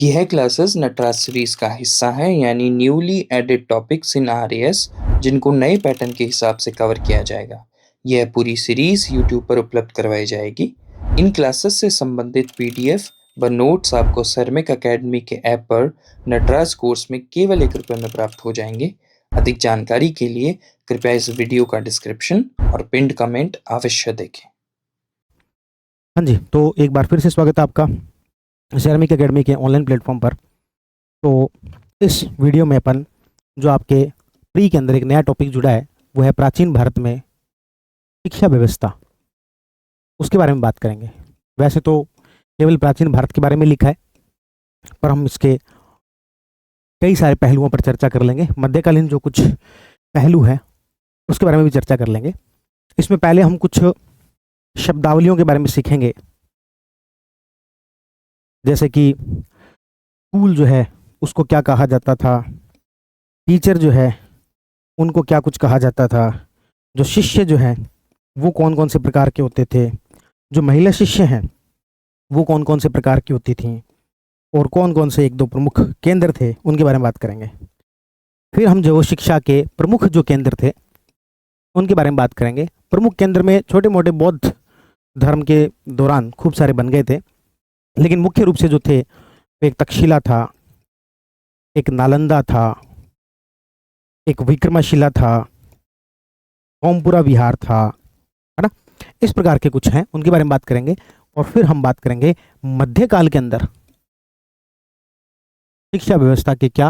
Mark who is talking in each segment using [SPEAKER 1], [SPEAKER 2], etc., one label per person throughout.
[SPEAKER 1] यह classes Nataraj series का हिस्सा है यानी newly added topics in RAS जिनको नए पैटर्न के हिसाब से कवर किया जाएगा। यह पूरी सीरीज यूट्यूब पर उपलब्ध करवाई जाएगी। इन क्लासेस से संबंधित पीडीएफ व नोट्स आपको सरमिक एकेडमी के ऐप पर नटराज कोर्स में केवल 1 रुपये में प्राप्त हो जाएंगे। अधिक जानकारी के लिए कृपया इस वीडियो का डिस्क्रिप्शन और पिंड कमेंट अवश्य देखें।
[SPEAKER 2] हाँ जी, तो एक बार फिर से स्वागत है आपका शर्मिक एकेडमी के ऑनलाइन प्लेटफॉर्म पर। तो इस वीडियो में अपन जो आपके प्री के अंदर एक नया टॉपिक जुड़ा है वो है प्राचीन भारत में शिक्षा व्यवस्था, उसके बारे में बात करेंगे। वैसे तो केवल प्राचीन भारत के बारे में लिखा है, पर हम इसके कई सारे पहलुओं पर चर्चा कर लेंगे। मध्यकालीन जो कुछ पहलू हैं उसके बारे में भी चर्चा कर लेंगे। इसमें पहले हम कुछ शब्दावलियों के बारे में सीखेंगे, जैसे कि स्कूल जो है उसको क्या कहा जाता था, टीचर जो है उनको क्या कुछ कहा जाता था, जो शिष्य जो हैं वो कौन कौन से प्रकार के होते थे, जो महिला शिष्य हैं वो कौन कौन से प्रकार की होती थीं, और कौन कौन से एक दो प्रमुख केंद्र थे उनके बारे में बात करेंगे। फिर हम जो शिक्षा के प्रमुख जो केंद्र थे उनके बारे में बात करेंगे। प्रमुख केंद्र में छोटे मोटे बौद्ध धर्म के दौरान खूब सारे बन गए थे, लेकिन मुख्य रूप से जो थे वो एक तक्षशिला था, एक नालंदा था, एक विक्रमशिला था, ओमपुरा विहार था, है ना। इस प्रकार के कुछ हैं, उनके बारे में बात करेंगे। और फिर हम बात करेंगे मध्यकाल के अंदर शिक्षा व्यवस्था के क्या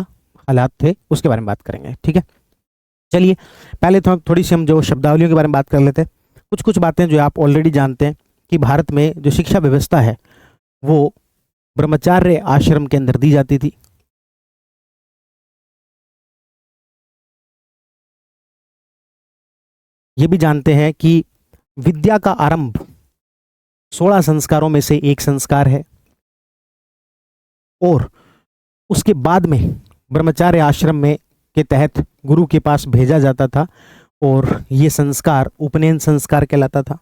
[SPEAKER 2] हालात थे, उसके बारे में बात करेंगे। ठीक है, चलिए पहले तो थोड़ी सी हम जो शब्दावलियों के बारे में बात कर लेते हैं। कुछ कुछ बातें जो आप ऑलरेडी जानते हैं कि भारत में जो शिक्षा व्यवस्था है वो ब्रह्मचार्य आश्रम के अंदर दी जाती थी। ये भी जानते हैं कि विद्या का आरंभ 16 संस्कारों में से एक संस्कार है, और उसके बाद में ब्रह्मचार्य आश्रम में के तहत गुरु के पास भेजा जाता था, और ये संस्कार उपनयन संस्कार कहलाता था।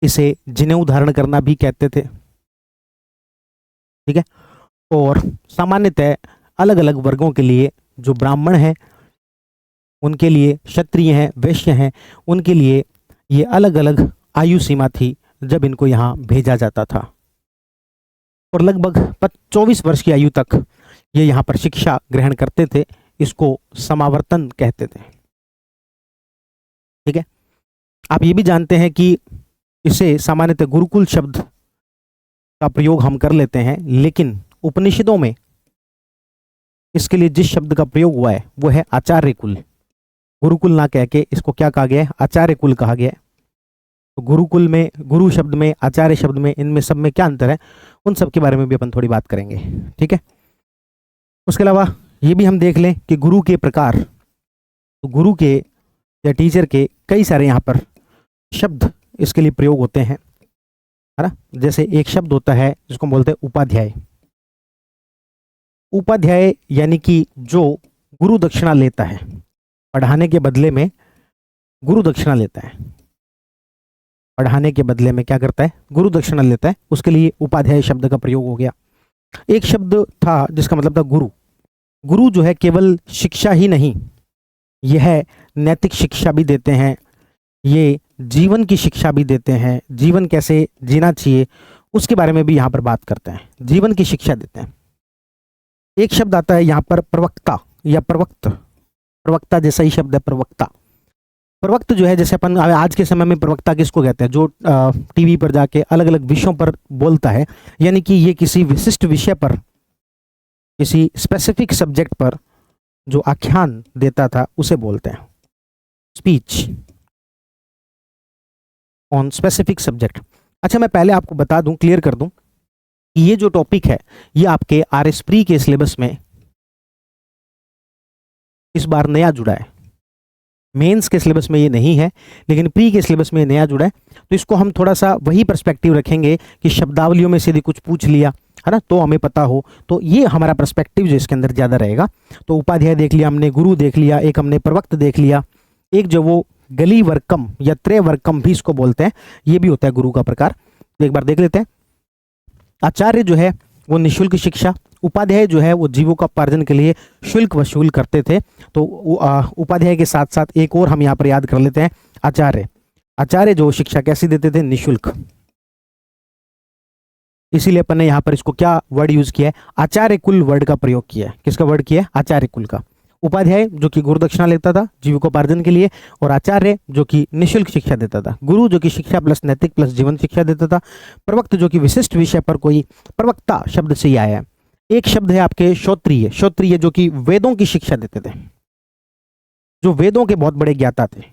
[SPEAKER 2] इसे जनेऊ धारण करना भी कहते थे। ठीक है, और सामान्यतः अलग अलग वर्गों के लिए, जो ब्राह्मण हैं उनके लिए, क्षत्रिय हैं, वैश्य हैं, उनके लिए ये अलग अलग आयु सीमा थी जब इनको यहाँ भेजा जाता था, और लगभग 24 वर्ष की आयु तक ये यहाँ पर शिक्षा ग्रहण करते थे। इसको समावर्तन कहते थे। ठीक है, आप ये भी जानते हैं कि इसे सामान्यतः गुरुकुल शब्द का प्रयोग हम कर लेते हैं, लेकिन उपनिषदों में इसके लिए जिस शब्द का प्रयोग हुआ है वो है आचार्य कुल। गुरुकुल ना कह के इसको क्या कहा गया है, आचार्य कुल कहा गया है। तो गुरुकुल में, गुरु शब्द में, आचार्य शब्द में, इनमें सब में क्या अंतर है, उन सब के बारे में भी अपन थोड़ी बात करेंगे। ठीक है, उसके अलावा ये भी हम देख लें कि गुरु के प्रकार, तो गुरु के या टीचर के कई सारे यहाँ पर शब्द इसके लिए प्रयोग होते हैं, है ना। जैसे एक शब्द होता है जिसको हम बोलते हैं उपाध्याय। उपाध्याय यानी कि जो गुरु दक्षिणा लेता है, पढ़ाने के बदले में गुरु दक्षिणा लेता है, पढ़ाने के बदले में क्या करता है, गुरु दक्षिणा लेता है, उसके लिए उपाध्याय शब्द का प्रयोग हो गया। एक शब्द था जिसका मतलब था गुरु। गुरु जो है केवल शिक्षा ही नहीं, यह नैतिक शिक्षा भी देते हैं, ये जीवन की शिक्षा भी देते हैं, जीवन कैसे जीना चाहिए उसके बारे में भी यहाँ पर बात करते हैं, जीवन की शिक्षा देते हैं। एक शब्द आता है यहाँ पर प्रवक्ता या प्रवक्त। प्रवक्ता जैसा ही शब्द है प्रवक्ता। प्रवक्त जो है, जैसे अपन आज के समय में प्रवक्ता किसको कहते हैं, जो टीवी पर जाके अलग अलग विषयों पर बोलता है, यानी कि ये किसी विशिष्ट विषय पर, किसी स्पेसिफिक सब्जेक्ट पर जो आख्यान देता था उसे बोलते हैं स्पीच ऑन स्पेसिफिक सब्जेक्ट। अच्छा, मैं पहले आपको बता दूं, क्लियर कर दूं कि ये जो टॉपिक है ये आपके आरएस प्री के सिलेबस में इस बार नया जुड़ा है। मेंस के सिलेबस में ये नहीं है, लेकिन प्री के सिलेबस में नया जुड़ा है। तो इसको हम थोड़ा सा वही पर्सपेक्टिव रखेंगे कि शब्दावलियों में से यदि कुछ पूछ लिया, है ना, तो हमें पता हो, तो ये हमारा पर्सपेक्टिव जो इसके अंदर ज़्यादा रहेगा। तो उपाध्याय देख लिया हमने, गुरु देख लिया, एक हमने प्रवक्त देख लिया, एक जो वो गली वर्कम या त्रय वर्कम भी इसको बोलते हैं, ये भी होता है गुरु का प्रकार। तो एक बार देख लेते हैं। आचार्य जो है वो निःशुल्क शिक्षा। उपाध्याय जो है वो जीविकोपार्जन के लिए शुल्क वसूल करते थे। तो उपाध्याय के साथ साथ एक और हम यहाँ पर याद कर लेते हैं, आचार्य। आचार्य जो शिक्षा कैसी देते थे, निःशुल्क। इसीलिए अपन ने यहाँ पर इसको क्या वर्ड यूज किया है, आचार्य कुल वर्ड का प्रयोग किया है। किसका वर्ड किया है, आचार्य कुल का। उपाध्याय जो कि गुरु दक्षिणा लेता था जीविकोपार्जन के लिए, और आचार्य जो कि निःशुल्क शिक्षा देता था। गुरु जो कि शिक्षा प्लस नैतिक प्लस जीवन शिक्षा देता था। प्रवक्त जो कि विशिष्ट विषय पर कोई, प्रवक्ता शब्द से ही आया है। एक शब्द है आपके श्रोत्रिय। श्रोत्रिय जो कि वेदों की शिक्षा देते थे, जो वेदों के बहुत बड़े ज्ञाता थे।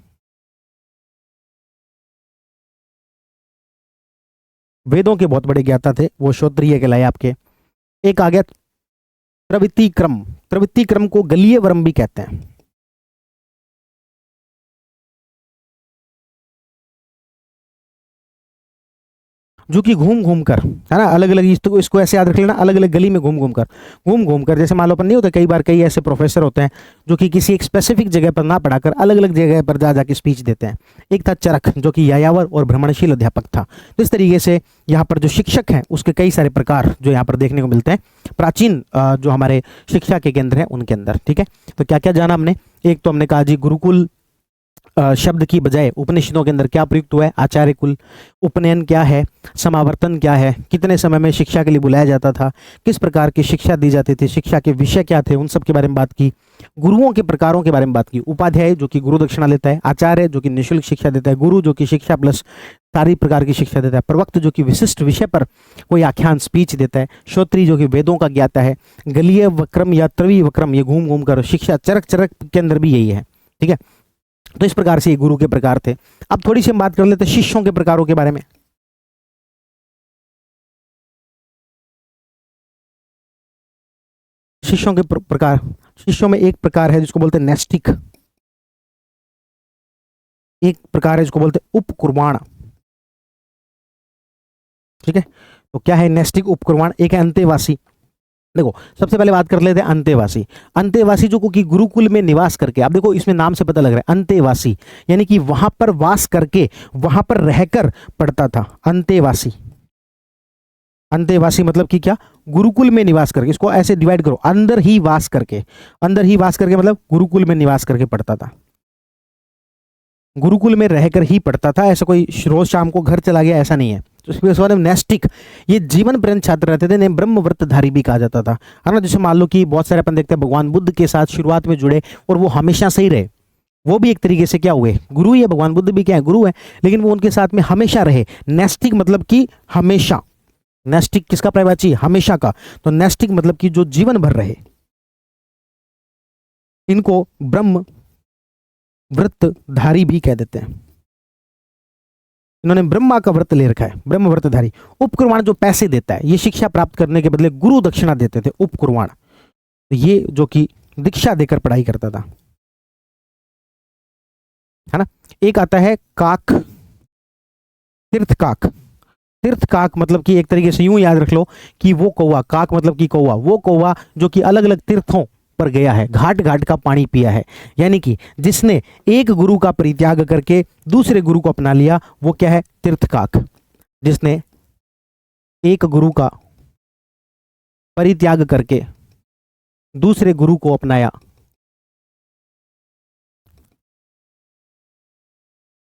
[SPEAKER 2] वेदों के बहुत बड़े ज्ञाता थे, वो श्रोत्रिय कहलाए आपके। एक आ गया प्रवृत्ति क्रम। प्रवृत्ति क्रम को गलीय वर्म भी कहते हैं। जो कि घूम घूम कर, है ना, अलग अलग, इसको ऐसे याद रख लेना, अलग अलग गली में घूम घूम कर। जैसे मान लो अपन नहीं होता, कई बार कई ऐसे प्रोफेसर होते हैं जो कि किसी एक स्पेसिफिक जगह पर ना पढ़ाकर अलग अलग जगह पर जा जाके स्पीच देते हैं। एक था चरक जो कि यायावर और भ्रमणशील अध्यापक था। तो इस तरीके से यहाँ पर जो शिक्षक हैं उसके कई सारे प्रकार जो यहाँ पर देखने को मिलते हैं प्राचीन जो हमारे शिक्षा के केंद्र हैं उनके अंदर। ठीक है, तो क्या क्या जाना हमने, एक तो हमने कहा जी गुरुकुल शब्द की बजाय उपनिषदों के अंदर क्या प्रयुक्त हुआ है, आचार्य कुल। उपनयन क्या है, समावर्तन क्या है, कितने समय में शिक्षा के लिए बुलाया जाता था, किस प्रकार की शिक्षा दी जाती थी, शिक्षा के विषय क्या थे, उन सब के बारे में बात की। गुरुओं के प्रकारों के बारे में बात की। उपाध्याय जो कि गुरु दक्षिणा लेता है, आचार्य जो कि निःशुल्क शिक्षा देता है, गुरु जो कि शिक्षा प्लस सारी प्रकार की शिक्षा देता है, प्रवक्त जो कि विशिष्ट विषय पर कोई आख्यान स्पीच देता है, श्रोत्री जो कि वेदों का ज्ञाता है, गलीय वक्रम या त्रवी वक्रम ये घूम घूम कर शिक्षा, चरक चरक के अंदर भी यही है। ठीक है, तो इस प्रकार से ये गुरु के प्रकार थे। अब थोड़ी सी हम बात कर लेते हैं शिष्यों के प्रकारों के बारे में। शिष्यों के प्रकार, शिष्यों में एक प्रकार है जिसको बोलते हैं नैष्टिक, एक प्रकार है जिसको बोलते हैं उपकुर्बाण। ठीक है, तो क्या है नैष्टिक, उपकुर्बाण, एक है अंतेवासी। देखो सबसे पहले बात कर लेते हैं अंतेवासी। अंतेवासी जो कि गुरुकुल में निवास करके, आप देखो इसमें नाम से पता लग रहा है अंतेवासी, यानी कि वहां पर वास करके, वहां पर रहकर पढ़ता था, अंतेवासी। अंतेवासी मतलब कि क्या, गुरुकुल में निवास करके। इसको ऐसे डिवाइड करो, अंदर ही वास करके, अंदर ही वास करके मतलब गुरुकुल में निवास करके पढ़ता था, गुरुकुल में रहकर ही पढ़ता था। ऐसा कोई रोज शाम को घर चला गया ऐसा नहीं है। तो नैष्टिक, ये जीवन पर्यंत छात्र रहते थे, इन्हें ब्रह्मव्रतधारी भी कहा जाता था, है ना। जैसे मान लो कि बहुत सारे अपन देखते हैं भगवान बुद्ध के साथ शुरुआत में जुड़े और वो हमेशा से ही रहे, वो भी एक तरीके से क्या हुए, गुरु ही है। भगवान बुद्ध भी क्या है, गुरु है, लेकिन वो उनके साथ में हमेशा रहे। नैष्टिक मतलब कि हमेशा, नैष्टिक किसका पर्यायवाची, हमेशा का। तो नैष्टिक मतलब कि जो जीवन भर रहे, इनको ब्रह्म व्रतधारी भी कह देते हैं। इन्होंने ब्रह्मा का व्रत ले रखा है, ब्रह्म व्रतधारी। उपकुर्बाण जो पैसे देता है, ये शिक्षा प्राप्त करने के बदले गुरु दक्षिणा देते थे, उपकुर्बाण। तो ये जो कि दीक्षा देकर पढ़ाई करता था, है ना। एक आता है काक, तीर्थकाक। तीर्थकाक मतलब कि एक तरीके से यूं याद रख लो कि वो कौवा, काक मतलब कि कौवा, वो कौवा जो कि अलग अलग तीर्थों पर गया है, घाट घाट का पानी पिया है, यानी कि जिसने एक गुरु का परित्याग करके दूसरे गुरु को अपना लिया, वो क्या है, तीर्थकाक। जिसने एक गुरु का परित्याग करके दूसरे गुरु को अपनाया,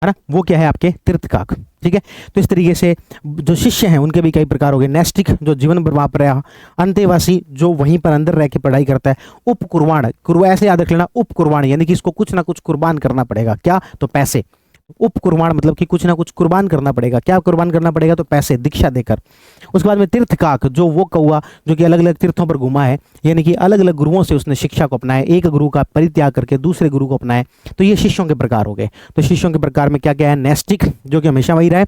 [SPEAKER 2] है ना, वो क्या है आपके तीर्थकाक। ठीक है, तो इस तरीके से जो शिष्य हैं उनके भी कई प्रकार हो गए। नैष्टिक जो जीवन भर वहां पर रहा, अंतेवासी जो वहीं पर अंदर रह के पढ़ाई करता है, उपकुर्बाण, ऐसे याद रख लेना, उपकुर्बाण यानी कि इसको कुछ ना कुछ कुर्बान करना पड़ेगा, क्या, तो पैसे। उपकुर्बाण मतलब कि कुछ ना कुछ कुर्बान करना पड़ेगा, क्या कुर्बान करना पड़ेगा, तो पैसे, दीक्षा देकर। उसके बाद में तीर्थकाक, जो वो कौवा जो कि अलग अलग तीर्थों पर घुमा है, यानी कि अलग अलग गुरुओं से उसने शिक्षा को अपनाया, एक गुरु का परित्याग करके दूसरे गुरु को अपनाया। तो ये शिष्यों के प्रकार हो गए। तो शिष्यों के प्रकार में क्या क्या है, नैष्टिक जो कि हमेशा वही रहे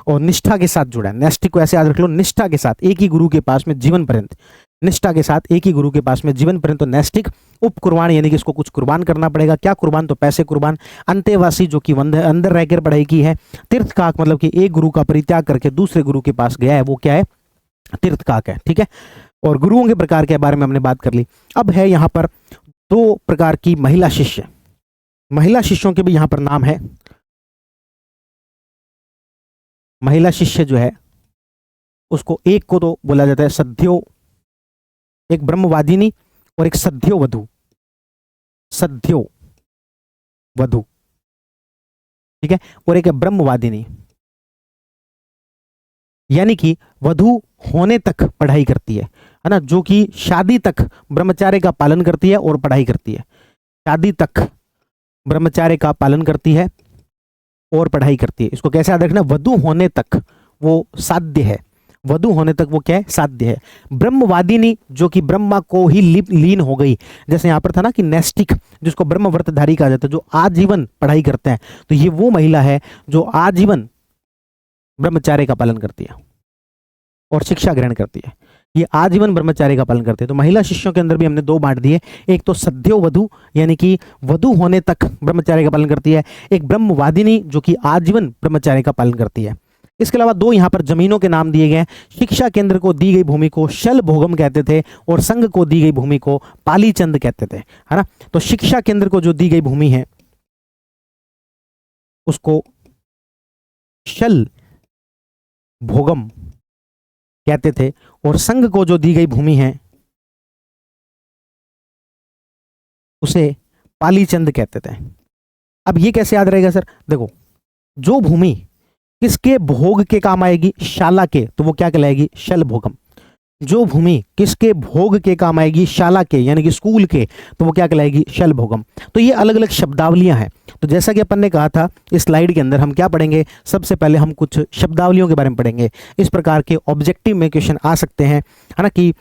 [SPEAKER 2] और निष्ठा के साथ जुड़ा है। नैष्टिक को ऐसे याद रख लो, निष्ठा के साथ, एक ही गुरु के पास में जीवन पर्यंत, निष्ठा के साथ एक ही गुरु के पास में जीवन पर्यंत, तो नैष्टिक। उपकुर्बान यानी कि इसको कुछ कुर्बान करना पड़ेगा, क्या कुर्बान, तो पैसे कुर्बान। अंतेवासी जो कि अंदर रहकर पढ़ाई की है। तीर्थकाक मतलब कि एक गुरु का परित्याग करके दूसरे गुरु के पास गया है, वो क्या है, तीर्थकाक है। ठीक है, और गुरुओं के प्रकार के बारे में हमने बात कर ली। अब है यहाँ पर दो प्रकार की महिला शिष्य, महिला शिष्यों के भी यहाँ पर नाम है। महिला शिष्य जो है उसको एक को तो बोला जाता है सध्यो एक ब्रह्मवादिनी और एक सध्यो वधु, सध्यो वधु, ठीक है, और एक है ब्रह्मवादिनी, यानी कि वधु होने तक पढ़ाई करती है ना, जो कि शादी तक ब्रह्मचर्य का पालन करती है और पढ़ाई करती है, शादी तक ब्रह्मचर्य का पालन करती है और पढ़ाई करती है। इसको कैसे याद रखना, वधु होने तक वो साध्य है, वधु होने तक वो क्या है, साध्य है। ब्रह्मवादिनी जो कि ब्रह्मा को ही लीन हो गई, जैसे यहां पर था ना कि नैष्टिक, जिसको ब्रह्म व्रतधारी कहा जाता है, जो आजीवन पढ़ाई करते हैं, तो ये वो महिला है जो आजीवन ब्रह्मचर्य का पालन करती है और शिक्षा ग्रहण करती है। ये आजीवन ब्रह्मचर्य का पालन करते हैं। तो महिला शिष्यों के अंदर भी हमने दो बांट दिए, एक तो सध्यो वधु यानी कि वधु होने तक ब्रह्मचर्य का पालन करती है, एक ब्रह्मवादिनी जो कि आजीवन ब्रह्मचर्य का पालन करती है। इसके अलावा दो यहाँ पर जमीनों के नाम दिए गए। शिक्षा केंद्र को दी गई भूमि को शल भोगम कहते थे और संघ को दी गई भूमि को पालीचंद कहते थे, है ना। तो शिक्षा केंद्र को जो दी गई भूमि है उसको शल भोगम कहते थे और संघ को जो दी गई भूमि है उसे पालीचंद कहते थे। अब ये कैसे याद रहेगा सर, देखो जो भूमि किसके भोग के काम आएगी, शाला के, तो वो क्या कहलाएगी, शल भोगम। जो भूमि किसके भोग के काम आएगी, शाला के यानी कि स्कूल के, तो वो क्या कहलाएगी, शल भोगम। तो ये अलग अलग शब्दावलियां हैं। तो जैसा कि अपन ने कहा था इस स्लाइड के अंदर हम क्या पढ़ेंगे, सबसे पहले हम कुछ शब्दावलियों के बारे में पढ़ेंगे। इस प्रकार के ऑब्जेक्टिव में क्वेश्चन आ सकते हैं, है ना, कि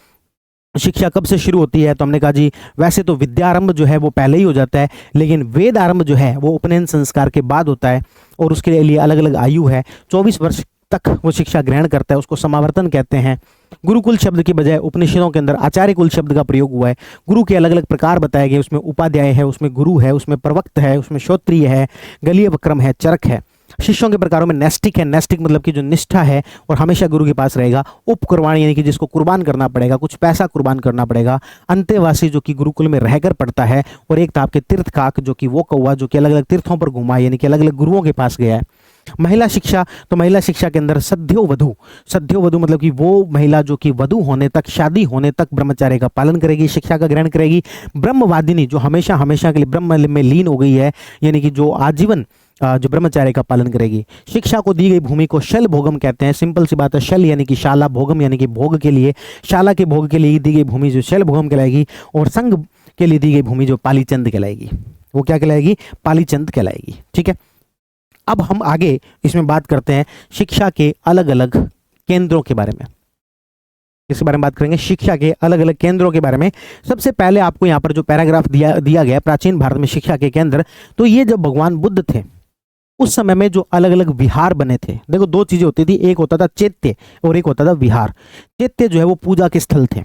[SPEAKER 2] शिक्षा कब से शुरू होती है। तो हमने कहा जी वैसे तो विद्यारंभ जो है वो पहले ही हो जाता है, लेकिन वेद आरंभ जो है वो उपनयन संस्कार के बाद होता है और उसके लिए अलग अलग आयु है। 24 वर्ष तक वो शिक्षा ग्रहण करता है, उसको समावर्तन कहते हैं। गुरुकुल शब्द की बजाय उपनिषदों के अंदर आचार्य कुल शब्द का प्रयोग हुआ है। गुरु के अलग अलग प्रकार बताए गए, उसमें उपाध्याय है, उसमें गुरु है, उसमें प्रवक्त है, उसमें श्रोत्रिय है, गलीय वक्रम है, चरक है। शिष्यों के प्रकारों में नैष्टिक है, नैष्टिक मतलब कि जो निष्ठा है और हमेशा गुरु के पास रहेगा। उपकुर्बान यानी कि जिसको कुर्बान करना पड़ेगा, कुछ पैसा कुर्बान करना पड़ेगा। अंतेवासी जो कि गुरुकुल में रहकर पढ़ता है, और एक था आपके तीर्थकाक जो कि वो कौवा जो कि अलग अलग तीर्थों पर घुमा यानी कि अलग अलग गुरुओं के पास गया है। महिला शिक्षा, तो महिला शिक्षा के अंदर सध्यो वधु, सध्यो वधु मतलब कि वो महिला जो कि वधु होने तक, शादी होने तक ब्रह्मचर्य का पालन करेगी, शिक्षा का ग्रहण करेगी। ब्रह्मवादिनी जो हमेशा हमेशा के लिए ब्रह्म में लीन हो गई है, यानी कि जो आजीवन जो ब्रह्मचर्य का पालन करेगी। शिक्षा को दी गई भूमि को शल भोगम कहते हैं। सिंपल सी बात है, शल यानी कि शाला, भोगम यानी कि भोग के लिए, शाला के भोग के लिए दी गई भूमि जो शल भोगम कहलाएगी, और संघ के लिए दी गई भूमि जो पालीचंद कहलाएगी, वो क्या कहलाएगी, पालीचंद कहलाएगी। ठीक है, अब हम आगे इसमें बात करते हैं शिक्षा के अलग अलग केंद्रों के बारे में। इसके बारे में बात करेंगे, शिक्षा के अलग अलग केंद्रों के बारे में। सबसे पहले आपको यहाँ पर जो पैराग्राफ दिया गया, प्राचीन भारत में शिक्षा के केंद्र, तो ये जब भगवान बुद्ध थे उस समय में जो अलग अलग विहार बने थे। देखो दो चीजें होती थी, एक होता था चैत्य और एक होता था विहार। चैत्य जो है वो पूजा के स्थल थे,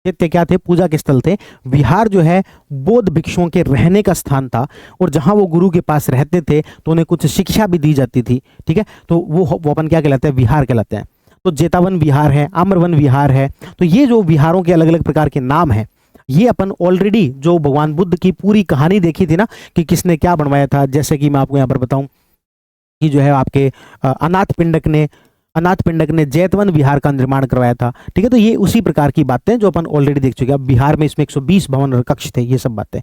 [SPEAKER 2] चैत्य क्या थे, पूजा के स्थल थे। विहार जो है बौद्ध भिक्षुओं के रहने का स्थान था, और जहां वो गुरु के पास रहते थे तो उन्हें कुछ शिक्षा भी दी जाती थी। ठीक है, तो वो अपन क्या कहलाते हैं, विहार कहलाते हैं। तो जेतावन विहार है, आम्रवन विहार है। तो ये जो विहारों के अलग अलग प्रकार के नाम हैं, ये अपन ऑलरेडी जो भगवान बुद्ध की पूरी कहानी देखी थी ना कि किसने क्या बनवाया था। जैसे कि मैं आपको यहाँ पर बताऊं कि जो है आपके अनाथ पिंडक ने जैतवन विहार का निर्माण करवाया था। ठीक है, तो ये उसी प्रकार की बातें जो अपन ऑलरेडी देख चुके हैं। अब बिहार में इसमें 120 भवन और कक्ष थे, ये सब बातें।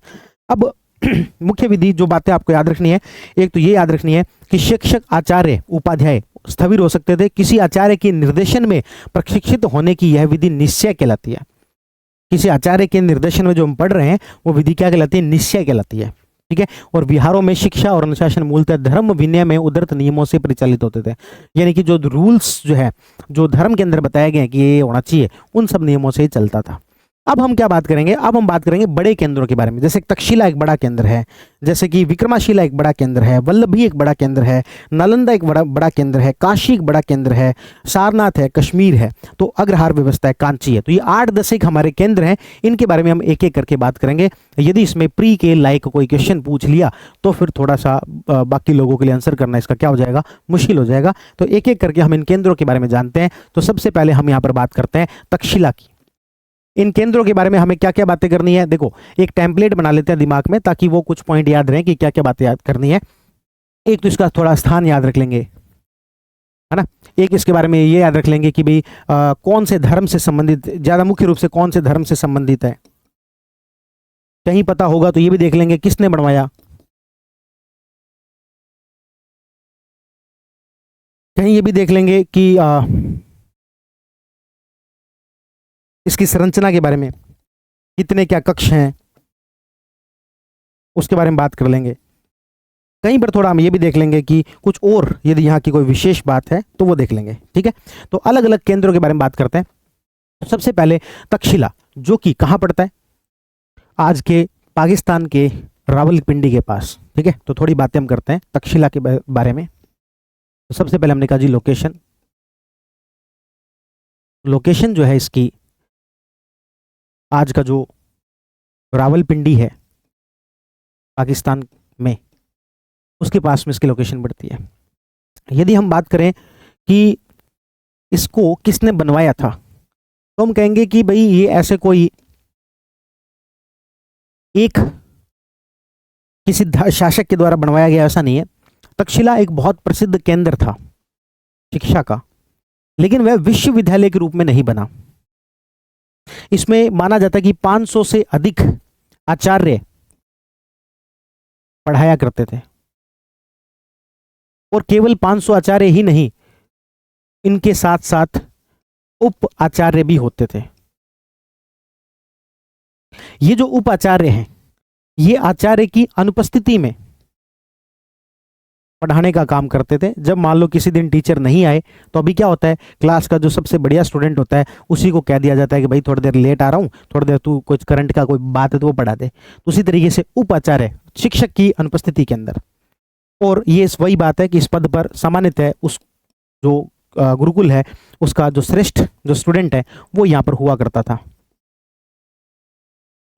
[SPEAKER 2] अब मुख्य विधि जो बातें आपको याद रखनी है, एक तो ये याद रखनी है कि शिक्षक, आचार्य, उपाध्याय स्थविर हो सकते थे। किसी आचार्य के निर्देशन में प्रशिक्षित होने की यह विधि निश्चय कहलाती है। किसी आचार्य के निर्देशन में जो हम पढ़ रहे हैं वो विधि क्या कहलाती है, निश्चय कहलाती है। ठीक है, और विहारों में शिक्षा और अनुशासन मूलतः धर्म विनय में उद्धृत नियमों से परिचालित होते थे। यानी कि जो रूल्स जो है, जो धर्म के अंदर बताए गए कि ये होना चाहिए, उन सब नियमों से ही चलता था। अब हम क्या बात करेंगे, अब हम बात करेंगे बड़े केंद्रों के बारे में। जैसे तक्षशिला एक बड़ा केंद्र है, जैसे कि विक्रमाशिला एक बड़ा केंद्र है, वल्लभी एक बड़ा केंद्र है, नालंदा एक बड़ा केंद्र है, काशी एक बड़ा केंद्र है, सारनाथ है, कश्मीर है, तो अग्रहार व्यवस्था है, कांची है। तो ये 8-10 एक हमारे केंद्र हैं। इनके बारे में हम एक एक करके बात करेंगे। यदि इसमें प्री के लायक कोई क्वेश्चन पूछ लिया तो फिर थोड़ा सा बाकी लोगों के लिए आंसर करना इसका क्या हो जाएगा, मुश्किल हो जाएगा। तो एक एक करके हम इन केंद्रों के बारे में जानते हैं। तो सबसे पहले हम यहाँ पर बात करते हैं तक्षशिला की। इन केंद्रों के बारे में हमें क्या क्या बातें करनी है, देखो एक टेम्पलेट बना लेते हैं दिमाग में, ताकि वो कुछ पॉइंट याद रहें कि क्या क्या बातें याद करनी है। एक तो इसका थोड़ा स्थान याद रख लेंगे, है ना। एक इसके बारे में ये याद रख लेंगे कि भाई कौन से धर्म से संबंधित, ज्यादा मुख्य रूप से कौन से धर्म से संबंधित है। कहीं पता होगा तो ये भी देख लेंगे किसने बनवाया, कहीं ये भी देख लेंगे कि इसकी संरचना के बारे में, कितने क्या कक्ष हैं, उसके बारे में बात कर लेंगे। कहीं पर थोड़ा हम ये भी देख लेंगे कि कुछ और यदि यहाँ की कोई विशेष बात है तो वो देख लेंगे। ठीक है, तो अलग अलग केंद्रों के बारे में बात करते हैं। तो सबसे पहले तक्षशिला, जो कि कहाँ पड़ता है, आज के पाकिस्तान के रावलपिंडी के पास। ठीक है, तो थोड़ी बातें हम करते हैं तक्षशिला के बारे में। तो सबसे पहले हमने कहा जी लोकेशन। लोकेशन जो है इसकी, आज का जो रावलपिंडी है पाकिस्तान में, उसके पास में इसकी लोकेशन पड़ती है। यदि हम बात करें कि इसको किसने बनवाया था, तो हम कहेंगे कि भाई ये ऐसे कोई एक किसी शासक के द्वारा बनवाया गया ऐसा नहीं है। तक्षशिला एक बहुत प्रसिद्ध केंद्र था शिक्षा का, लेकिन वह विश्वविद्यालय के रूप में नहीं बना। इसमें माना जाता है कि 500 से अधिक आचार्य पढ़ाया करते थे, और केवल 500 आचार्य ही नहीं, इनके साथ साथ उप आचार्य भी होते थे। ये जो उप आचार्य हैं, ये आचार्य की अनुपस्थिति में पढ़ाने का काम करते थे। जब मान लो किसी दिन टीचर नहीं आए, तो अभी क्या होता है, क्लास का जो सबसे बढ़िया स्टूडेंट होता है उसी को कह दिया जाता है कि भाई थोड़ी देर लेट आ रहा हूँ, थोड़ी देर तू कुछ करंट का कोई बात है तो वो पढ़ा दे। तो उसी तरीके से उपाचार्य शिक्षक की अनुपस्थिति के अंदर, और ये वही बात है कि इस पद पर सामान्यतः उस जो गुरुकुल है उसका जो श्रेष्ठ जो स्टूडेंट है वो यहाँ पर हुआ करता था।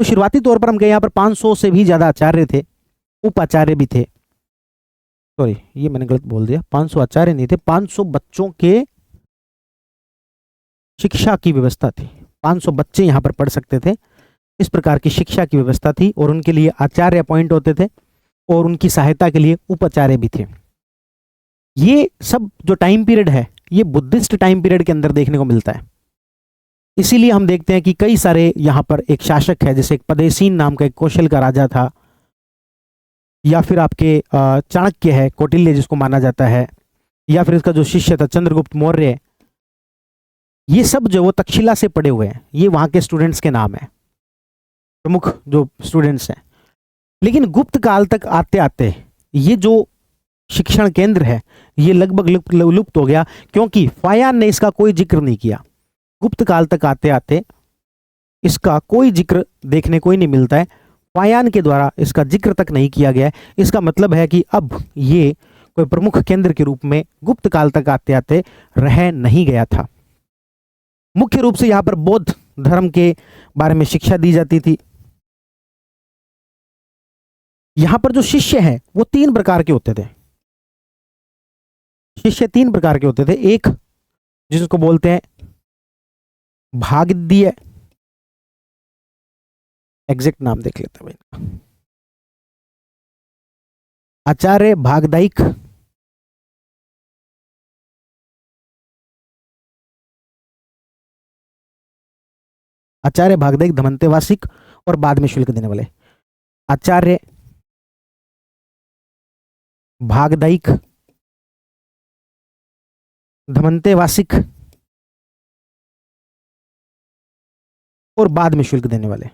[SPEAKER 2] तो शुरुआती तौर पर हम कहें यहाँ पर 500 से भी ज्यादा आचार्य थे, उपाचार्य भी थे। सॉरी, ये मैंने गलत बोल दिया, 500 आचार्य नहीं थे, 500 बच्चों के शिक्षा की व्यवस्था थी। 500 बच्चे यहाँ पर पढ़ सकते थे, इस प्रकार की शिक्षा की व्यवस्था थी, और उनके लिए आचार्य अपॉइंट होते थे, और उनकी सहायता के लिए उपाचार्य भी थे। ये सब जो टाइम पीरियड है, ये बुद्धिस्ट टाइम पीरियड के अंदर देखने को मिलता है। इसीलिए हम देखते हैं कि कई सारे यहाँ पर एक शासक है, जैसे एक पदेसीन नाम का एक कौशल का राजा था, या फिर आपके चाणक्य है, कौटिल्य जिसको माना जाता है, या फिर इसका जो शिष्य था चंद्रगुप्त मौर्य, ये सब जो वो तक्षशिला से पढ़े हुए हैं। ये वहां के स्टूडेंट्स के नाम है, प्रमुख जो स्टूडेंट्स हैं। लेकिन गुप्त काल तक आते आते ये जो शिक्षण केंद्र है ये लगभग लुप्त हो गया, क्योंकि फायान ने इसका कोई जिक्र नहीं किया। गुप्त काल तक आते आते इसका कोई जिक्र देखने को ही नहीं मिलता है, फायान के द्वारा इसका जिक्र तक नहीं किया गया है। इसका मतलब है कि अब ये कोई प्रमुख केंद्र के रूप में गुप्त काल तक आते आते रह नहीं गया था। मुख्य रूप से यहां पर बौद्ध धर्म के बारे में शिक्षा दी जाती थी। यहां पर जो शिष्य हैं वो 3 प्रकार के होते थे। शिष्य 3 प्रकार के होते थे। एक जिसको बोलते हैं भागदीय, एग्जैक्ट नाम देख लेते हैं भाई, आचार्य भागदायिक, आचार्य भागदायिक, धमंतेवासिक, और बाद में शुल्क देने वाले। आचार्य भागदायिक, धमंतेवासिक, और बाद में शुल्क देने वाले।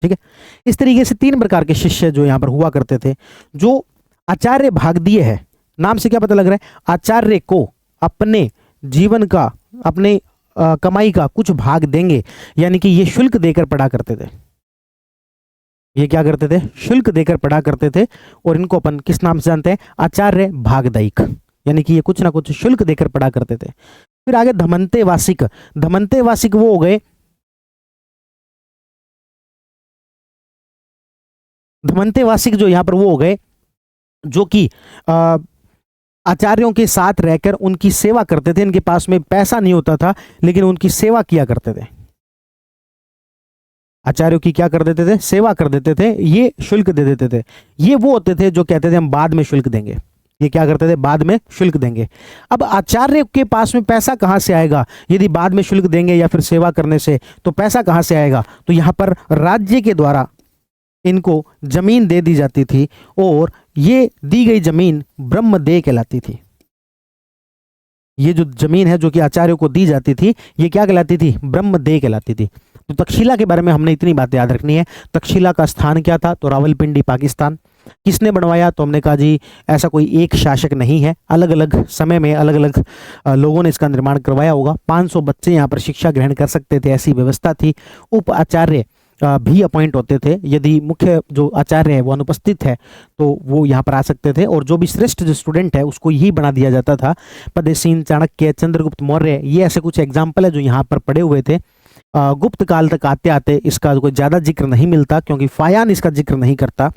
[SPEAKER 2] ठीक है, इस तरीके से 3 प्रकार के शिष्य जो यहां पर हुआ करते थे। जो आचार्य भागदीय है, नाम से क्या पता लग रहा है, आचार्य को अपने जीवन का, अपने कमाई का कुछ भाग देंगे, यानी कि ये शुल्क देकर पढ़ा करते थे। ये क्या करते थे, शुल्क देकर पढ़ा करते थे, और इनको अपन किस नाम से जानते हैं, आचार्य भागदायिक, यानी कि ये कुछ ना कुछ शुल्क देकर पढ़ा करते थे। फिर आगे धमंतेवासिक, धमंतेवासिक वो हो गए, धमंतेवासिक जो यहां पर वो हो गए जो कि आचार्यों के साथ रहकर उनकी सेवा करते थे। इनके पास में पैसा नहीं होता था, लेकिन उनकी सेवा किया करते थे। आचार्यों की क्या कर देते थे, सेवा कर देते थे, ये शुल्क दे देते थे। ये वो होते थे जो कहते थे हम बाद में शुल्क देंगे। ये क्या करते थे, बाद में शुल्क देंगे। अब आचार्य के पास में पैसा कहाँ से आएगा, यदि बाद में शुल्क देंगे या फिर सेवा करने से, तो पैसा कहाँ से आएगा, तो यहाँ पर राज्य के द्वारा इनको जमीन दे दी जाती थी और ये दी गई जमीन ब्रह्मदेह कहलाती थी। ये जो जमीन है जो कि आचार्यों को दी जाती थी, ये क्या कहलाती थी, ब्रह्मदेह कहलाती थी। तो तक्षशिला के बारे में हमने इतनी बातें याद रखनी है। तक्षशिला का स्थान क्या था, तो रावलपिंडी पाकिस्तान। किसने बनवाया, तो हमने कहा जी ऐसा कोई एक शासक नहीं है, अलग अलग समय में अलग अलग लोगों ने इसका निर्माण करवाया होगा। 500 बच्चे यहाँ पर शिक्षा ग्रहण कर सकते थे, ऐसी व्यवस्था थी। उप आचार्य भी अपॉइंट होते थे, यदि मुख्य जो आचार्य है वो अनुपस्थित है तो वो यहाँ पर आ सकते थे, और जो भी श्रेष्ठ जो स्टूडेंट है उसको यही बना दिया जाता था। पदेसीन, चाणक्य, चंद्रगुप्त मौर्य, ये ऐसे कुछ एग्जाम्पल है जो यहाँ पर पड़े हुए थे। गुप्त काल तक आते आते इसका कोई ज़्यादा जिक्र नहीं मिलता, क्योंकि फायान इसका जिक्र नहीं करता।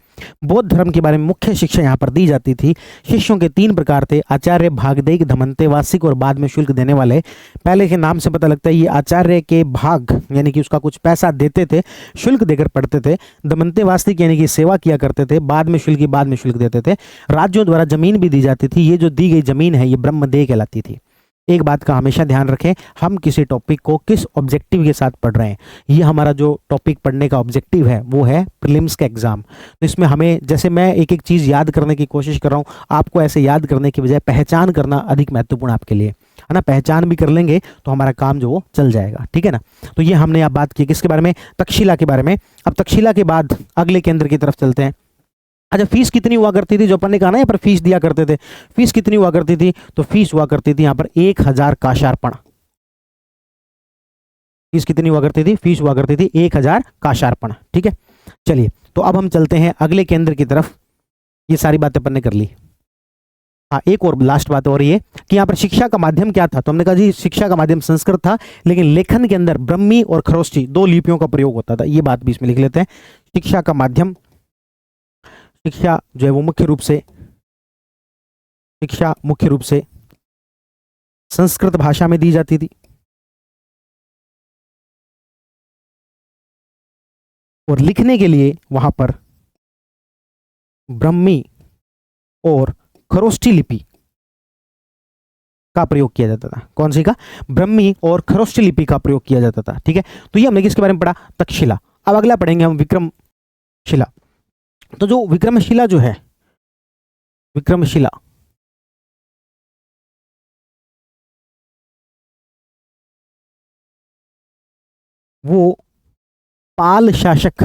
[SPEAKER 2] बौद्ध धर्म के बारे में मुख्य शिक्षा यहाँ पर दी जाती थी। शिष्यों के 3 प्रकार थे, आचार्य, भागदेय, धमंते, वार्षिक और बाद में शुल्क देने वाले। पहले के नाम से पता लगता है ये आचार्य के भाग यानी कि उसका कुछ पैसा देते थे, शुल्क देकर पढ़ते थे। दमंते वास्तिक यानी कि सेवा किया करते थे, बाद में शुल्क देते थे। राज्यों द्वारा जमीन भी दी जाती थी। ये जो दी गई जमीन है ये ब्रह्मदेह कहलाती थी। एक बात का हमेशा ध्यान रखें, हम किसी टॉपिक को किस ऑब्जेक्टिव के साथ पढ़ रहे हैं। ये हमारा जो टॉपिक पढ़ने का ऑब्जेक्टिव है वो है प्रीलिम्स का एग्जाम। तो इसमें हमें, जैसे मैं एक एक चीज़ याद करने की कोशिश कर रहा हूँ, आपको ऐसे याद करने की बजाय पहचान करना अधिक महत्वपूर्ण आपके लिए है ना। पहचान भी कर लेंगे तो हमारा काम जो वो चल जाएगा, ठीक है ना। तो ये हमने आप बात की किसके बारे में, तक्षशिला के बारे में। अब तक्षशिला के बाद अगले केंद्र की तरफ चलते हैं। अच्छा, फीस कितनी हुआ करती थी, जो अपन ने कहा ना यहाँ पर फीस दिया करते थे, फीस कितनी हुआ करती थी, तो फीस हुआ करती थी यहाँ पर 1000 काशार्पण। फीस कितनी हुआ करती थी, फीस हुआ करती थी 1000 काशार्पण, ठीक है। चलिए, तो अब हम चलते हैं अगले केंद्र की तरफ। ये सारी बातें अपन ने कर ली। हाँ, एक और लास्ट बात और ये कि यहाँ पर शिक्षा का माध्यम क्या था, तो हमने कहा जी शिक्षा का माध्यम संस्कृत था, लेकिन लेखन के अंदर ब्रह्मी और खरोष्ठी 2 लिपियों का प्रयोग होता था। ये बात भी इसमें लिख लेते हैं। शिक्षा का माध्यम, शिक्षा जो है वो मुख्य रूप से संस्कृत भाषा में दी जाती थी, और लिखने के लिए वहां पर ब्रह्मी और खरोष्ठी लिपि का प्रयोग किया जाता था। कौन सी का, ब्रह्मी और खरोष्ठी लिपि का प्रयोग किया जाता था, ठीक है। तो ये हमने किसके बारे में पढ़ा, तक्षशिला। अब अगला पढ़ेंगे हम विक्रमशिला। तो जो विक्रमशिला जो है, विक्रमशिला वो पाल शासक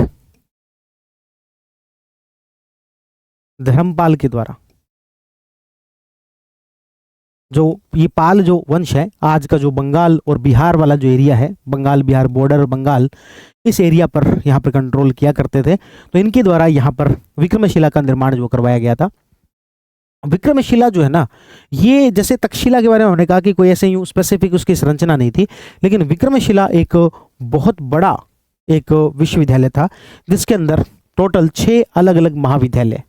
[SPEAKER 2] धर्मपाल के द्वारा, जो ये पाल जो वंश है, आज का जो बंगाल और बिहार वाला जो एरिया है, बंगाल बिहार बॉर्डर बंगाल, इस एरिया पर यहाँ पर कंट्रोल किया करते थे। तो इनके द्वारा यहाँ पर विक्रमशिला का निर्माण जो करवाया गया था। विक्रमशिला जो है ना, ये जैसे तक्षशिला के बारे में हमने कहा कि कोई ऐसे यूं स्पेसिफिक उसकी संरचना नहीं थी, लेकिन विक्रमशिला एक बहुत बड़ा एक विश्वविद्यालय था, जिसके अंदर टोटल 6 अलग अलग महाविद्यालय,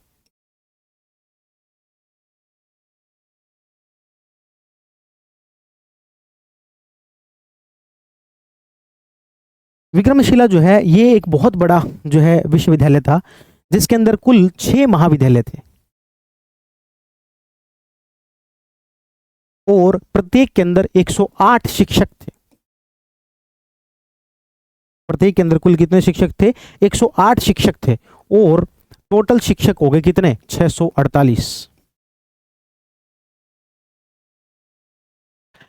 [SPEAKER 2] विक्रमशिला जो है ये एक बहुत बड़ा जो है विश्वविद्यालय था, जिसके अंदर कुल 6 महाविद्यालय थे, और प्रत्येक के अंदर 108 शिक्षक थे। प्रत्येक के अंदर कुल कितने शिक्षक थे, 108 शिक्षक थे, और टोटल शिक्षक हो गए कितने, 648।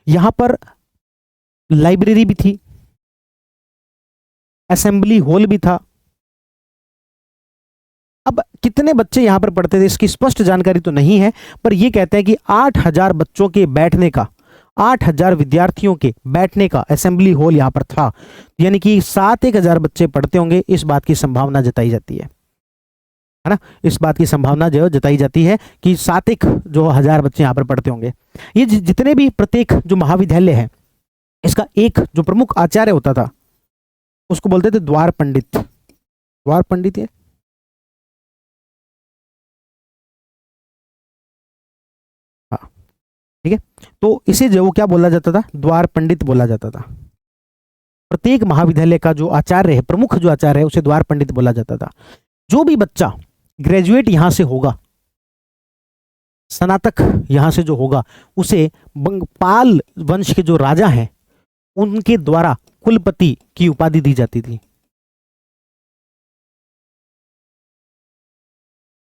[SPEAKER 2] यहां पर लाइब्रेरी भी थी, असेंबली हॉल भी था। अब कितने बच्चे यहां पर पढ़ते थे इसकी स्पष्ट जानकारी तो नहीं है, पर यह कहते हैं कि 8000 बच्चों के बैठने का, 8000 विद्यार्थियों के बैठने का असेंबली हॉल यहां पर था। यानी कि 7-1000 बच्चे पढ़ते होंगे, इस बात की संभावना जताई जाती है ना। इस बात की संभावना जो जताई जाती है कि 7-1000 बच्चे यहां पर पढ़ते होंगे। ये जितने भी प्रत्येक जो महाविद्यालय है, इसका एक जो प्रमुख आचार्य होता था उसको बोलते थे द्वार पंडित। द्वार पंडित है, हाँ, ठीक है। तो इसे जो क्या बोला जाता था, द्वार पंडित बोला जाता था। प्रत्येक महाविद्यालय का जो आचार्य है, प्रमुख जो आचार्य है, उसे द्वार पंडित बोला जाता था। जो भी बच्चा ग्रेजुएट यहां से होगा, स्नातक यहाँ से जो होगा उसे पाल वंश के जो राजा हैं उनके द्वारा कुलपति की उपाधि दी जाती थी।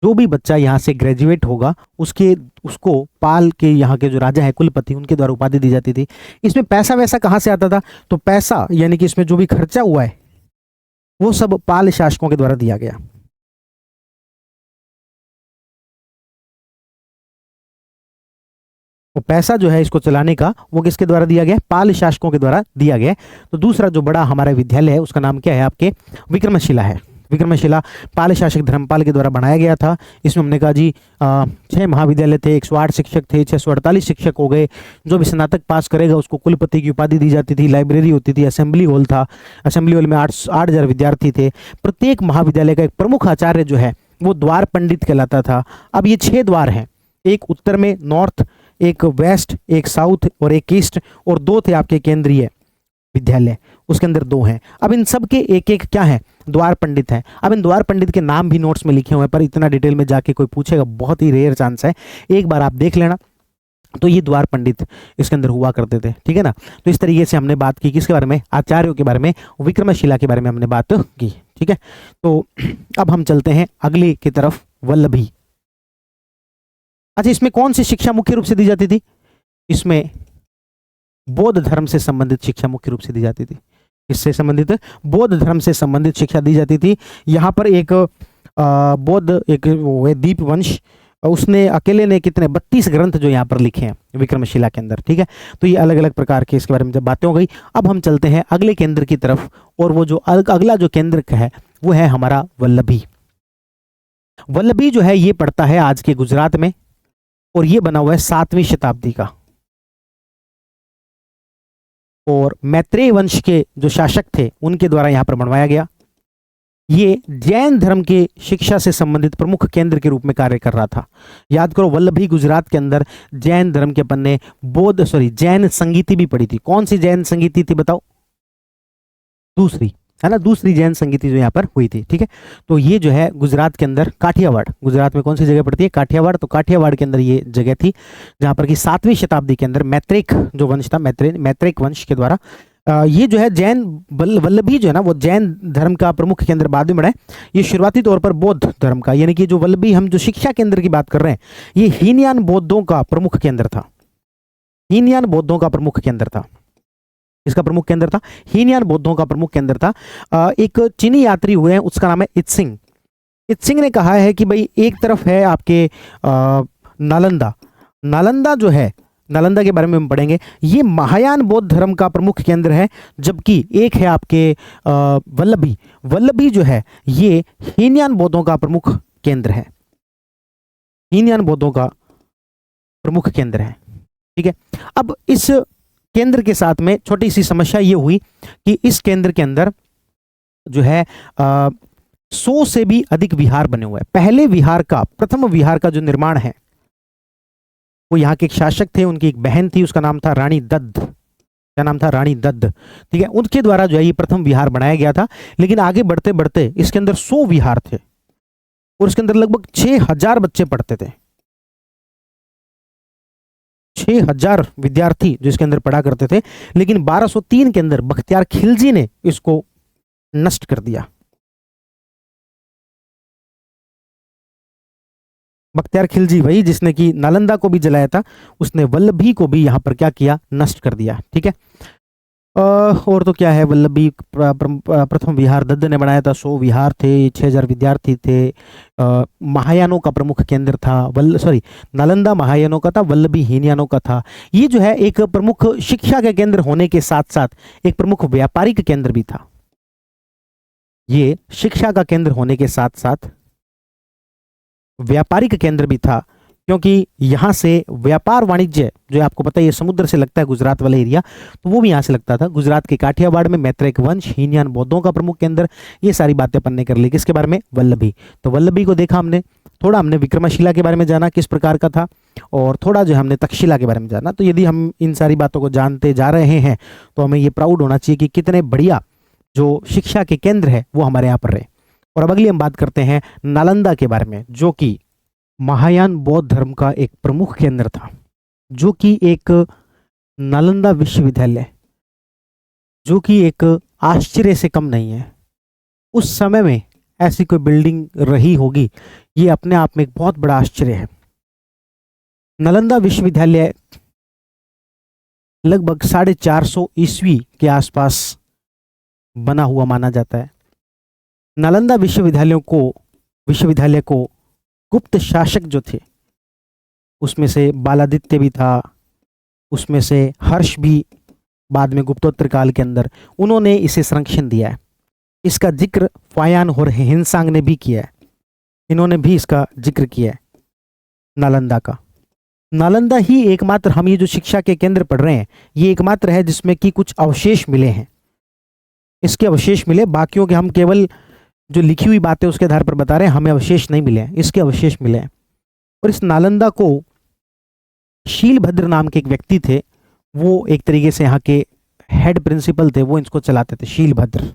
[SPEAKER 2] जो भी बच्चा यहाँ से ग्रेजुएट होगा उसको पाल के यहाँ के जो राजा है कुलपति उनके द्वारा उपाधि दी जाती थी। इसमें पैसा वैसा कहाँ से आता था? तो पैसा यानी कि इसमें जो भी खर्चा हुआ है वो सब पाल शासकों के द्वारा दिया गया। वो पैसा जो है इसको चलाने का वो किसके द्वारा दिया गया? पाल शासकों के द्वारा दिया गया। तो दूसरा जो बड़ा हमारा विद्यालय है उसका नाम क्या है? आपके विक्रमशिला है। विक्रमशिला पाल शासक धर्मपाल के द्वारा बनाया गया था। इसमें हमने कहा जी 6 महाविद्यालय थे, 108 शिक्षक थे, 648 शिक्षक हो गए। जो भी स्नातक पास करेगा उसको कुलपति की उपाधि दी जाती थी। लाइब्रेरी होती थी, असेंबली हॉल था, असेंबली हॉल में 8,000 विद्यार्थी थे। प्रत्येक महाविद्यालय का एक प्रमुख आचार्य जो है वो द्वार पंडित कहलाता था। अब ये 6 द्वार हैं, एक उत्तर में नॉर्थ, एक वेस्ट, एक साउथ और एक ईस्ट, और 2 थे आपके केंद्रीय विद्यालय, उसके अंदर 2 हैं। अब इन सब के एक एक क्या है? द्वार पंडित हैं। अब इन द्वार पंडित के नाम भी नोट्स में लिखे हुए हैं, पर इतना डिटेल में जाके कोई पूछेगा बहुत ही रेयर चांस है, एक बार आप देख लेना। तो ये द्वार पंडित इसके अंदर हुआ करते थे, ठीक है ना। तो इस तरीके से हमने बात की किसके बारे में? आचार्यों के बारे में, विक्रमशिला के बारे में हमने बात की, ठीक है। तो अब हम चलते हैं अगले की तरफ, वल्लभी। अच्छा, इसमें कौन सी शिक्षा मुख्य रूप से दी जाती थी? इसमें बौद्ध धर्म से संबंधित शिक्षा मुख्य रूप से दी जाती थी। इससे संबंधित बौद्ध धर्म से संबंधित शिक्षा दी जाती थी। यहाँ पर एक बौद्ध एक वो है दीपवंश, उसने अकेले ने कितने 32 ग्रंथ जो यहाँ पर लिखे हैं विक्रमशिला के अंदर, ठीक है। तो ये अलग अलग प्रकार के इसके बारे में जब बातें हो गई, अब हम चलते हैं अगले केंद्र की तरफ, और वो जो अगला जो केंद्र है वो है हमारा वल्लभी। वल्लभी जो है ये पड़ता है आज के गुजरात में, और ये बना हुआ है 7वीं शताब्दी का। और मैत्रेय वंश के जो शासक थे उनके द्वारा यहां पर बनवाया गया। ये जैन धर्म के शिक्षा से संबंधित प्रमुख केंद्र के रूप में कार्य कर रहा था। याद करो, वल्लभी गुजरात के अंदर जैन धर्म के अपन ने जैन संगीति भी पढ़ी थी। कौन सी जैन संगीति थी बताओ? दूसरी, है ना, दूसरी जैन संगीति जो यहाँ पर हुई थी, ठीक है। तो ये जो है गुजरात के अंदर काठियावाड़, गुजरात में कौन सी जगह पड़ती है? काठियावाड़। तो काठियावाड़ के अंदर ये जगह थी जहाँ पर कि 7वीं शताब्दी के अंदर मैत्रेक जो वंश था, मैत्रेक वंश के द्वारा ये जो है जैन वल्लभी जो है ना वो जैन धर्म का प्रमुख केंद्र बाद में बना है। ये शुरुआती तौर पर बौद्ध धर्म का, यानी कि जो वल्लभी हम जो शिक्षा केंद्र की बात कर रहे हैं, ये हीनयान बौद्धों का प्रमुख केंद्र था। हीनयान बौद्धों का प्रमुख केंद्र था। इसका प्रमुख केंद्र था, हीनयान बौद्धों का प्रमुख केंद्र था। एक चीनी यात्री हुए हैं, उसका नाम है इत्सिंग। इत्सिंग ने कहा है कि भाई एक तरफ है आपके नालंदा, नालंदा जो है, नालंदा के बारे में हम पढ़ेंगे, ये महायान बौद्ध धर्म का प्रमुख केंद्र है, जबकि एक है आपके वल्लभी। वल्लभी जो है ये हीनयान बौद्धों का प्रमुख केंद्र है, हीनयान बौद्धों का प्रमुख केंद्र है, ठीक है। अब इस केंद्र के साथ में छोटी सी समस्या ये हुई कि इस केंद्र के अंदर जो है 100 से भी अधिक विहार बने हुए हैं। पहले विहार का, प्रथम विहार का जो निर्माण है वो यहाँ के एक शासक थे, उनकी एक बहन थी, उसका नाम था रानी दद्द। क्या नाम था? रानी दद्द, ठीक है। उनके द्वारा जो है ये प्रथम विहार बनाया गया था। लेकिन आगे बढ़ते बढ़ते इसके अंदर 100 विहार थे और इसके अंदर लगभग 6,000 बच्चे पढ़ते थे। 6,000 विद्यार्थी जो इसके अंदर पढ़ा करते थे। लेकिन 1203 के अंदर बख्तियार खिलजी ने इसको नष्ट कर दिया। बख्तियार खिलजी वही जिसने कि नालंदा को भी जलाया था, उसने वल्लभी को भी यहां पर क्या किया? नष्ट कर दिया, ठीक है। और तो क्या है, वल्लभी प्रथम विहार दद्द ने बनाया था। 100 विहार थे, 6,000 विद्यार्थी थे, महायानों का प्रमुख केंद्र था। नालंदा महायानों का था, वल्लभी हीनयानों का था। ये जो है एक प्रमुख शिक्षा के केंद्र होने के साथ साथ एक प्रमुख व्यापारिक केंद्र भी था। ये शिक्षा का केंद्र होने के साथ साथ व्यापारिक केंद्र भी था, क्योंकि यहाँ से व्यापार वाणिज्य जो आपको पता है ये समुद्र से लगता है गुजरात वाला एरिया, तो वो भी यहाँ से लगता था। गुजरात के काठियावाड़ में मैत्रेक वंश, हीनयान बौद्धों का प्रमुख केंद्र, ये सारी बातें अपन ने कर ली। किसके बारे में? वल्लभी। तो वल्लभी को देखा हमने, थोड़ा हमने विक्रमशिला के बारे में जाना किस प्रकार का था, और थोड़ा जो हमने तक्षशिला के बारे में जाना। तो यदि हम इन सारी बातों को जानते जा रहे हैं तो हमें ये प्राउड होना चाहिए कि कितने बढ़िया जो शिक्षा के केंद्र है वो हमारे यहाँ पर रहे। और अब अगली हम बात करते हैं नालंदा के बारे में, जो कि महायान बौद्ध धर्म का एक प्रमुख केंद्र था, जो कि एक नालंदा विश्वविद्यालय, जो कि एक आश्चर्य से कम नहीं है। उस समय में ऐसी कोई बिल्डिंग रही होगी, ये अपने आप में एक बहुत बड़ा आश्चर्य है। नालंदा विश्वविद्यालय लगभग 450 ईस्वी के आसपास बना हुआ माना जाता है। नालंदा विश्वविद्यालय को गुप्त शासक जो थे, उसमें से बालादित्य भी था, उसमें से हर्ष भी बाद में गुप्तोत्तर काल के अंदर, उन्होंने इसे संरक्षण दिया है। इसका जिक्र फायान और हिनसांग ने भी किया है, इन्होंने भी इसका जिक्र किया है नालंदा का। नालंदा ही एकमात्र, हम ये जो शिक्षा के केंद्र पढ़ रहे हैं, ये एकमात्र है जिसमें कि कुछ अवशेष मिले हैं। इसके अवशेष मिले, बाकियों के हम केवल जो लिखी हुई बातें उसके आधार पर बता रहे हैं, हमें अवशेष नहीं मिले हैं, इसके अवशेष मिले हैं। और इस नालंदा को शीलभद्र नाम के एक व्यक्ति थे, वो एक तरीके से यहाँ के हेड प्रिंसिपल थे, वो इसको चलाते थे, शीलभद्र।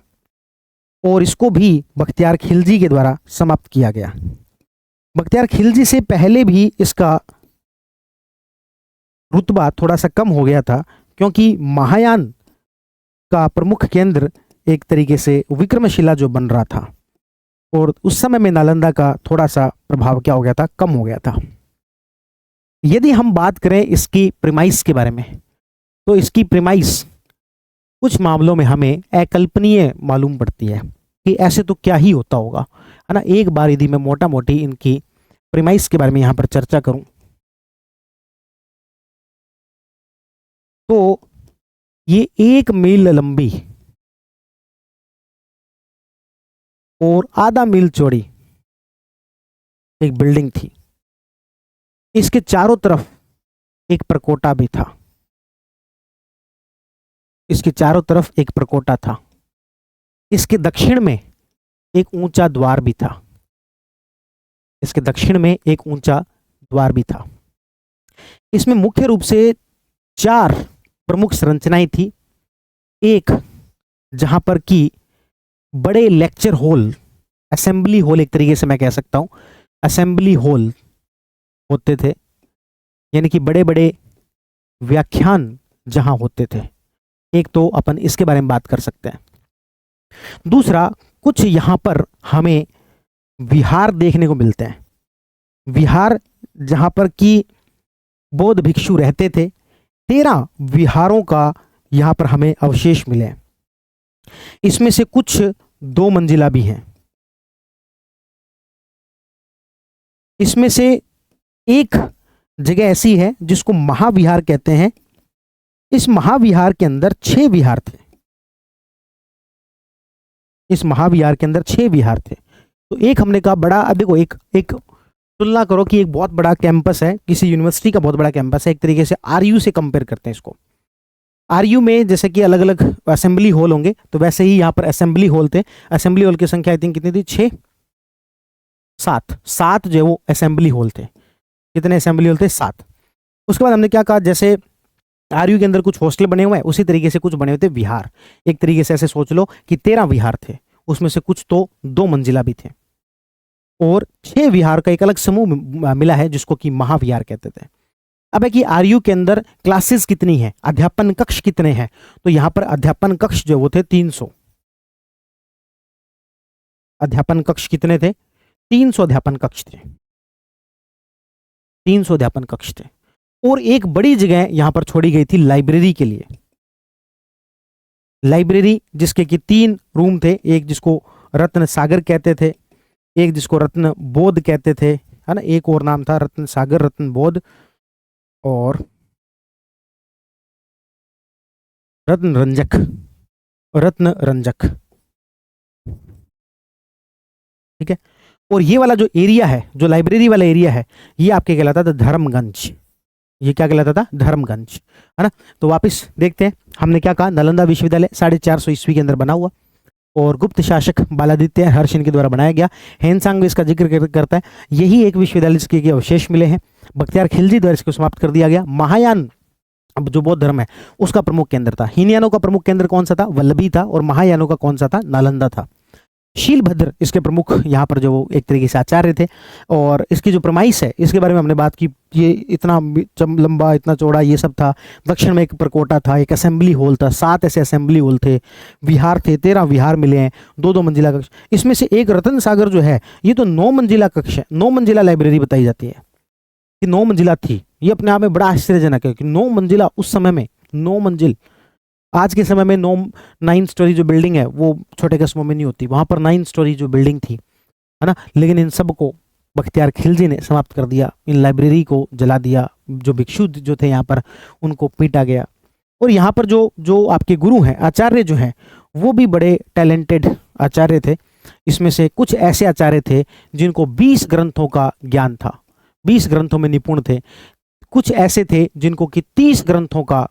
[SPEAKER 2] और इसको भी बख्तियार खिलजी के द्वारा समाप्त किया गया। बख्तियार खिलजी से पहले भी इसका रुतबा थोड़ा सा कम हो गया था, क्योंकि महायान का प्रमुख केंद्र एक तरीके से विक्रमशिला जो बन रहा था, और उस समय में नालंदा का थोड़ा सा प्रभाव क्या हो गया था, कम हो गया था। यदि हम बात करें इसकी प्रीमाइस के बारे में, तो इसकी प्रीमाइस कुछ मामलों में हमें अकल्पनीय मालूम पड़ती है कि ऐसे तो क्या ही होता होगा, है ना। एक बार यदि मैं मोटा मोटी इनकी प्रीमाइस के बारे में यहाँ पर चर्चा करूं, तो ये 1 मील लंबी और आधा मील चौड़ी एक बिल्डिंग थी। इसके चारों तरफ एक प्रकोटा भी था, इसके चारों तरफ एक प्रकोटा था। इसके दक्षिण में एक ऊंचा द्वार भी था, इसके दक्षिण में एक ऊंचा द्वार भी था। इसमें मुख्य रूप से 4 प्रमुख संरचनाएं थी। एक, जहां पर कि बड़े लेक्चर हॉल, असेंबली हॉल, एक तरीके से मैं कह सकता हूं असेंबली हॉल होते थे, यानी कि बड़े बड़े व्याख्यान जहां होते थे। एक तो अपन इसके बारे में बात कर सकते हैं। दूसरा, कुछ यहां पर हमें विहार देखने को मिलते हैं। विहार जहां पर कि बौद्ध भिक्षु रहते थे, 13 विहारों का यहां पर हमें अवशेष मिले हैं। इसमें से कुछ 2 मंजिला भी हैं। इसमें से एक जगह ऐसी है जिसको महाविहार कहते हैं। इस महाविहार के अंदर 6 विहार थे। इस महाविहार के अंदर 6 विहार थे। तो एक हमने कहा बड़ा, अब देखो एक तुलना करो कि एक बहुत बड़ा कैंपस है, किसी यूनिवर्सिटी का बहुत बड़ा कैंपस है, एक तरीके से आरयू से कंपेयर करते हैं इसको। आरयू में जैसे कि अलग अलग असेंबली हॉल होंगे, तो वैसे ही यहाँ पर असेंबली हॉल थे। असेंबली हॉल की संख्या आई थिंक कितनी थी, 6, 7 जो है वो असेंबली हॉल थे। कितने असेंबली हॉल थे, 7। उसके बाद हमने क्या कहा, जैसे आरयू के अंदर कुछ हॉस्टल बने हुए हैं, उसी तरीके से कुछ बने हुए थे विहार। एक तरीके से ऐसे सोच लो कि 13 विहार थे, उसमें से कुछ तो 2 मंजिला भी थे, और 6 विहार का एक अलग समूह मिला है जिसको कि महाविहार कहते थे। अब है कि आरयू के अंदर क्लासेस कितनी है, अध्यापन कक्ष कितने हैं, तो यहां पर अध्यापन कक्ष जो वो थे 300। अध्यापन कक्ष कितने थे, 300 अध्यापन कक्ष थे। 300 अध्यापन कक्ष थे। और एक बड़ी जगह यहां पर छोड़ी गई थी लाइब्रेरी के लिए। लाइब्रेरी जिसके कि 3 रूम थे, एक जिसको रत्न सागर कहते थे, एक जिसको रत्न बोध कहते थे, है ना, एक और नाम था रत्न सागर, रत्न बोध और रत्न रंजक, रत्न रंजक। ठीक है। और ये वाला जो एरिया है, जो लाइब्रेरी वाला एरिया है, ये आपके कहलाता था धर्मगंज। ये क्या कहलाता था, धर्मगंज, है ना। तो वापस देखते हैं, हमने क्या कहा, नालंदा विश्वविद्यालय 450 ईस्वी के अंदर बना हुआ और गुप्त शासक बालादित्य हर्षिन के द्वारा बनाया गया। हेनसांग भी इसका जिक्र करता है। यही एक विश्वविद्यालय जिसके अवशेष मिले हैं। बख्तियार खिलजी द्वारा इसको समाप्त कर दिया गया। महायान अब जो बौद्ध धर्म है उसका प्रमुख केंद्र था। हीनयानों का प्रमुख केंद्र कौन सा था, वल्लभी था, और महायानों का कौन सा था, नालंदा था। शीलभद्र इसके प्रमुख यहाँ पर जो एक तरीके से आचार्य थे। और इसकी जो प्रमाइस है इसके बारे में हमने बात की, ये इतना लंबा इतना चौड़ा ये सब था। दक्षिण में एक प्रकोटा था, एक असेंबली हॉल था, 7 ऐसे असेंबली हॉल थे, विहार थे, 13 विहार मिले हैं, 2-2 मंजिला कक्ष। इसमें से एक रतन सागर जो है ये तो 9 मंजिला कक्ष है, 9 मंजिला लाइब्रेरी बताई जाती है कि 9 मंजिला थी। ये अपने आप में बड़ा आश्चर्यजनक है कि 9 मंजिला उस समय में, 9 मंजिल। आज के समय में 9 स्टोरी जो बिल्डिंग है वो छोटे कस्बों में नहीं होती, वहां पर 9 स्टोरी जो बिल्डिंग थी, है ना। लेकिन इन सब को बख्तियार खिलजी ने समाप्त कर दिया, इन लाइब्रेरी को जला दिया, जो भिक्षु जो थे यहाँ पर उनको पीटा गया। और यहाँ पर जो जो आपके गुरु हैं, आचार्य जो हैं, वो भी बड़े टैलेंटेड आचार्य थे। इसमें से कुछ ऐसे आचार्य थे जिनको 20 ग्रंथों का ज्ञान था, 20 ग्रंथों में निपुण थे। कुछ ऐसे थे जिनको कि 30 ग्रंथों का